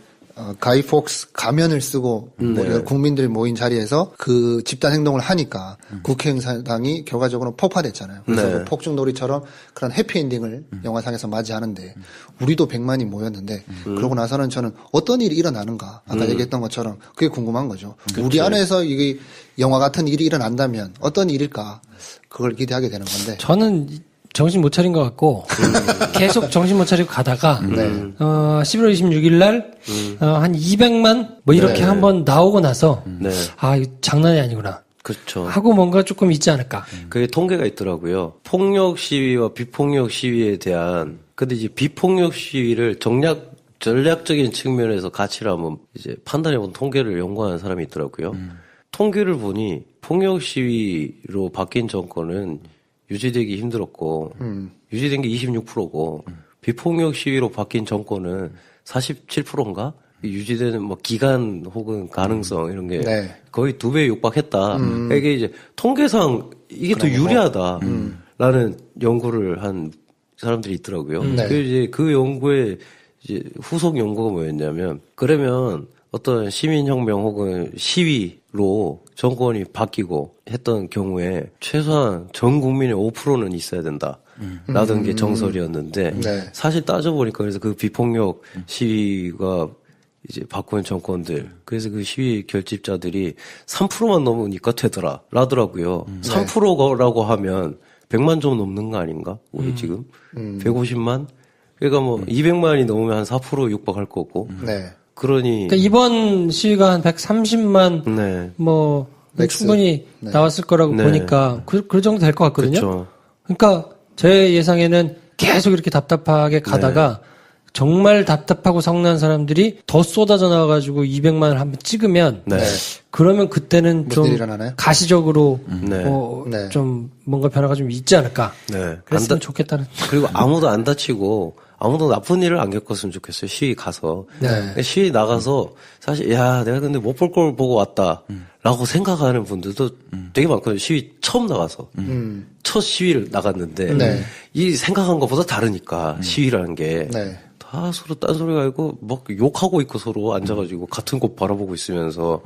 가이 폭스 가면을 쓰고 뭐 국민들이 모인 자리에서 그 집단 행동을 하니까 국회의사당이 결과적으로 폭파됐잖아요. 그래서 네. 그 폭죽놀이처럼 그런 해피엔딩을 영화상에서 맞이하는데 우리도 100만이 모였는데 그러고 나서는 저는 어떤 일이 일어나는가 아까 얘기했던 것처럼 그게 궁금한 거죠. 그치. 우리 안에서 이게 영화 같은 일이 일어난다면 어떤 일일까 그걸 기대하게 되는 건데 저는 정신 못 차린 것 같고 계속 정신 못 차리고 가다가 11월 26일 날 한 200만 뭐 이렇게 한번 나오고 나서 이거 장난이 아니구나. 그렇죠. 하고 뭔가 조금 있지 않을까. 그게 통계가 있더라고요. 폭력 시위와 비폭력 시위에 대한 근데 이제 비폭력 시위를 전략적인 측면에서 가치를 한번 이제 판단해본 통계를 연구하는 사람이 있더라고요. 통계를 보니 폭력 시위로 바뀐 정권은 유지되기 힘들었고 유지된 게 26%고 비폭력 시위로 바뀐 정권은 47%인가? 유지되는 뭐 기간 혹은 가능성 이런 게 거의 2배 육박했다. 그러니까 이게 이제 통계상 이게 더 유리하다라는 연구를 한 사람들이 있더라고요. 그 이제 그 연구의 이제 후속 연구가 뭐였냐면 그러면 어떤 시민혁명 혹은 시위로 정권이 바뀌고 했던 경우에 최소한 전 국민의 5%는 있어야 된다. 라던 게 정설이었는데 사실 따져보니까 그래서 그 비폭력 시위가 이제 바꾸는 정권들 그래서 그 시위 결집자들이 3%만 넘으니까 되더라 라더라고요. 3%라고 하면 100만 좀 넘는 거 아닌가? 우리 지금 150만? 그러니까 뭐 200만이 넘으면 한 4% 육박할 거고. 그러니까 이번 시위가 한 130만 뭐 충분히 나왔을 거라고 보니까 그 정도 될 것 같거든요. 그쵸. 그러니까 제 예상에는 계속 이렇게 답답하게 가다가 정말 답답하고 성난 사람들이 더 쏟아져 나와가지고 200만을 한번 찍으면 그러면 그때는 좀 가시적으로 좀 뭔가 변화가 좀 있지 않을까. 그랬으면 좋겠다는. 그리고 아무도 안 다치고 아무도 나쁜 일을 안 겪었으면 좋겠어요. 시위 가서. 시위 나가서 사실 내가 근데 못 볼 걸 보고 왔다라고 생각하는 분들도 되게 많거든요. 시위 처음 나가서. 첫 시위를 나갔는데 이 생각한 것보다 다르니까 시위라는 게 서로 딴소리가 아니고 막 욕하고 있고 서로 앉아가지고 같은 곳 바라보고 있으면서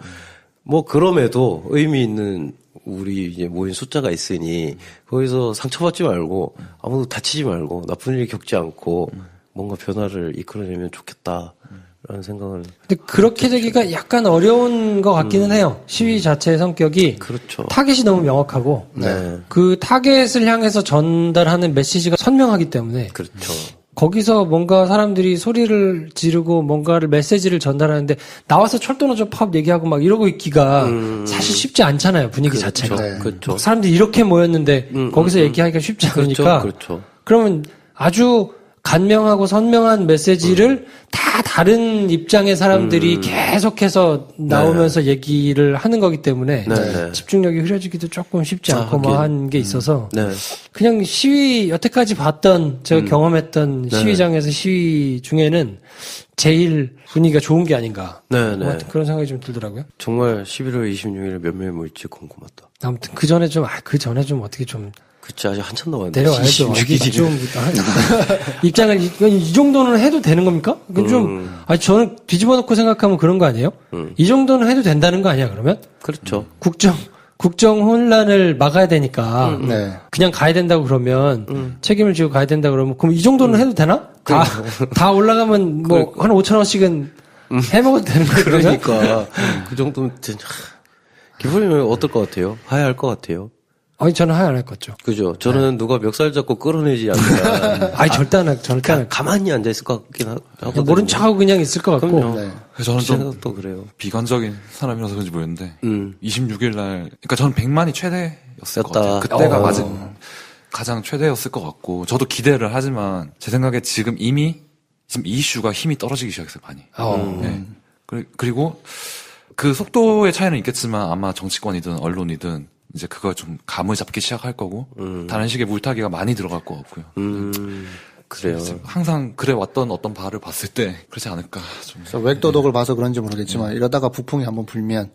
뭐 그럼에도 의미 있는 우리 이제 모인 숫자가 있으니 거기서 상처받지 말고 아무도 다치지 말고 나쁜 일 겪지 않고 뭔가 변화를 이끌어내면 좋겠다라는 생각을. 근데 그렇게 되기가 약간 어려운 것 같기는 해요. 시위 자체의 성격이 그렇죠. 타겟이 너무 명확하고 네. 그 타겟을 향해서 전달하는 메시지가 선명하기 때문에 그렇죠. 거기서 뭔가 사람들이 소리를 지르고 뭔가를 메시지를 전달하는데 나와서 철도노조 파업 얘기하고 막 이러고 있기가 사실 쉽지 않잖아요. 분위기 그렇죠. 자체가. 네. 그렇죠. 막 사람들이 이렇게 모였는데 거기서 얘기하기가 쉽지 않으니까. 그렇죠. 그러면 아주 간명하고 선명한 메시지를 다 다른 입장의 사람들이 계속해서 나오면서 얘기를 하는 거기 때문에 집중력이 흐려지기도 조금 쉽지 않고 뭐 한 게 있어서 그냥 시위 여태까지 봤던 제가 경험했던 시위장에서 시위 중에는 제일 분위기가 좋은 게 아닌가 뭐 그런 생각이 좀 들더라고요. 정말 11월 26일에 몇 명이 모일지 궁금하다. 아무튼 그 전에 좀 어떻게 좀 그치, 아직 한참 남았는데. 내려와야죠. 좀 입장을 이 정도는 해도 되는 겁니까? 좀 저는 뒤집어 놓고 생각하면 그런 거 아니에요? 이 정도는 해도 된다는 거 아니야? 그러면? 그렇죠. 국정 혼란을 막아야 되니까 그냥 가야 된다고 그러면 책임을 지고 가야 된다 그러면 그럼 이 정도는 해도 되나? 다 올라가면 뭐 한 5천 원씩은 해먹어도 되는 거예요. 그러니까 그 정도면 진짜 기분이 어떨 것 같아요? 하야할 것 같아요? 아니 저는 하야 안 할 것 같죠. 그죠. 저는 누가 멱살 잡고 끌어내지 않는다. 아니 절대 안 할. 가만히 앉아 있을 것 같긴 하거든요. 모른 척하고 그냥 있을 것 같고. 저는 좀 또 그래요. 비관적인 사람이라서 그런지 모르겠는데 26일 날 그러니까 저는 100만이 최대였을 것 같아요. 그때가 가장 최대였을 것 같고 저도 기대를 하지만 제 생각에 지금 이 이슈가 힘이 떨어지기 시작했어요 많이. 네. 그리고 그 속도의 차이는 있겠지만 아마 정치권이든 언론이든 이제 그걸 좀 감을 잡기 시작할 거고 다른 식의 물타기가 많이 들어갈 것 같고요. 그래요. 항상 그래 왔던 어떤 바를 봤을 때 그렇지 않을까 좀. 외도덕을 봐서 그런지 모르겠지만 이러다가 부풍이 한번 불면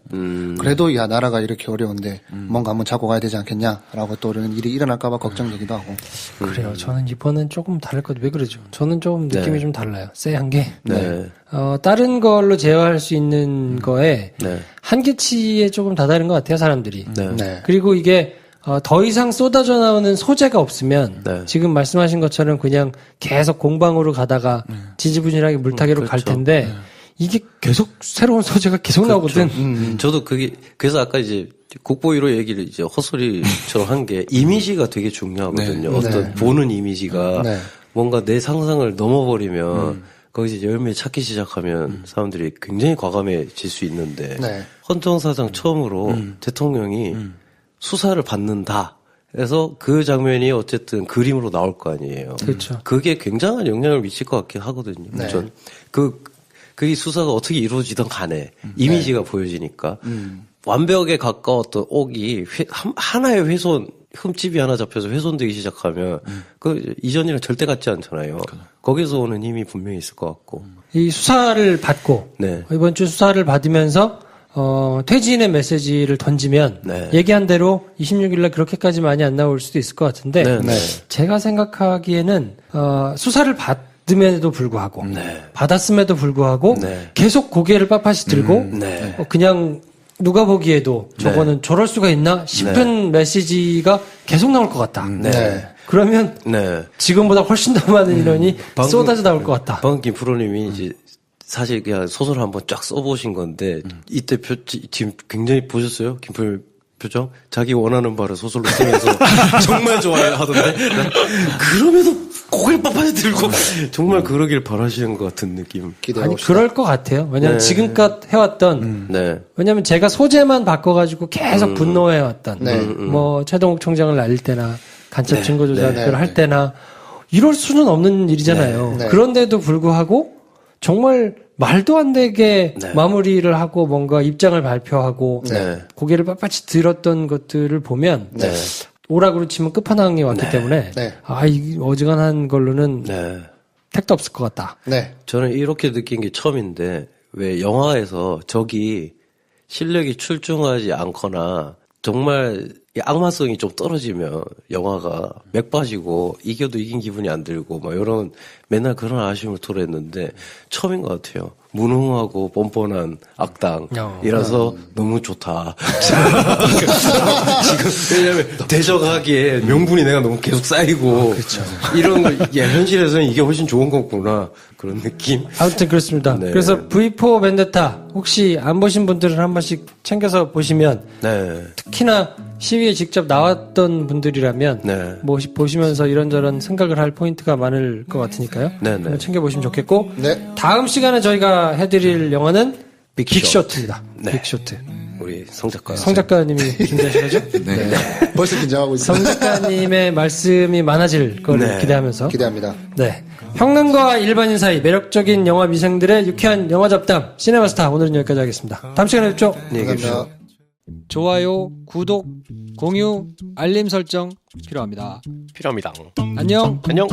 그래도 야 나라가 이렇게 어려운데 뭔가 한번 잡고 가야 되지 않겠냐라고 또 이런 일이 일어날까봐 걱정되기도 하고. 그래요. 저는 이번엔 조금 다를 것 같아요. 왜 그러죠? 저는 조금 느낌이 좀 달라요. 쎄한 게. 다른 걸로 제어할 수 있는 거에 한계치에 조금 다다른 것 같아요. 사람들이. 그리고 이게 더 이상 쏟아져 나오는 소재가 없으면 지금 말씀하신 것처럼 그냥 계속 공방으로 가다가 지지부진하게 물타기로 갈 텐데 이게 계속 새로운 소재가 계속 나오거든. 저도 그래서 아까 이제 국보위로 얘기를 이제 헛소리처럼 한 게 이미지가 되게 중요하거든요. 어떤 보는 이미지가 뭔가 내 상상을 넘어버리면 거기서 열매 찾기 시작하면 사람들이 굉장히 과감해질 수 있는데 헌정사상 처음으로 대통령이 수사를 받는다. 그래서 그 장면이 어쨌든 그림으로 나올 거 아니에요. 그렇죠. 그게 굉장한 영향을 미칠 것 같긴 하거든요. 전 그 수사가 어떻게 이루어지든 간에 이미지가 보여지니까 완벽에 가까웠던 옥이 하나의 훼손, 흠집이 하나 잡혀서 훼손되기 시작하면 그 이전이랑 절대 같지 않잖아요. 거기서 오는 힘이 분명히 있을 것 같고. 이 수사를 받고 이번 주 수사를 받으면서 퇴진의 메시지를 던지면 얘기한 대로 26일날 그렇게까지 많이 안 나올 수도 있을 것 같은데 제가 생각하기에는 수사를 받음에도 불구하고 받았음에도 불구하고 계속 고개를 빳빳이 들고 그냥 누가 보기에도 저거는 저럴 수가 있나 싶은 메시지가 계속 나올 것 같다. 그러면 지금보다 훨씬 더 많은 인원이 쏟아져 나올 것 같다. 방금 김 프로님이 이제 사실 그냥 소설을 한번 쫙 써보신 건데 이때 지금 굉장히 보셨어요? 김프로님 표정? 자기 원하는 바를 소설로 쓰면서 정말 좋아하던데 그럼에도 고개를 빳빳이 들고 정말 그러길 바라시는 것 같은 느낌. 아니 그럴 것 같아요. 왜냐하면 지금껏 해왔던 왜냐하면 제가 소재만 바꿔가지고 계속 분노해왔던 뭐 최동욱 총장을 날릴 때나 간첩 증거 조작을 할 때나 이럴 수는 없는 일이잖아요. 그런데도 불구하고 정말 말도 안 되게 마무리를 하고 뭔가 입장을 발표하고 고개를 빳빳이 들었던 것들을 보면 오락으로 치면 끝판왕이 왔기 때문에 이 어지간한 걸로는 택도 없을 것 같다. 저는 이렇게 느낀 게 처음인데 왜 영화에서 적이 실력이 출중하지 않거나 정말 악마성이 좀 떨어지면 영화가 맥 빠지고 이겨도 이긴 기분이 안 들고 막 이런 맨날 그런 아쉬움을 토로했는데 처음인 것 같아요. 무능하고 뻔뻔한 악당이라서 너무 좋다. 지금 왜냐면 대적하기에 명분이 내가 너무 계속 쌓이고 이런 거 현실에서는 이게 훨씬 좋은 거구나 그런 느낌. 아무튼 그렇습니다. 네. 그래서 V4 벤데타 혹시 안 보신 분들은 한 번씩 챙겨서 보시면 네. 특히나 시위에 직접 나왔던 분들이라면 네. 뭐 보시면서 이런저런 생각을 할 포인트가 많을 것 같으니까요. 네, 네. 한번 챙겨보시면 좋겠고 네. 다음 시간에 저희가 해드릴 영화는 빅쇼트입니다. 네. 빅쇼트. 우리 성 작가. 성 작가님이 준비하신 거죠? 네. 벌써 긴장하고 있습니다. 성 작가님의 말씀이 많아질 거를 네. 기대하면서 기대합니다. 네. 평론가와 일반인 사이 매력적인 영화 미생들의 유쾌한 영화 잡담 시네마스타 오늘은 여기까지 하겠습니다. 다음 시간에 뵙죠. 감사합니다. 좋아요, 구독, 공유, 알림 설정 필요합니다. 필요합니다. 안녕. 안녕.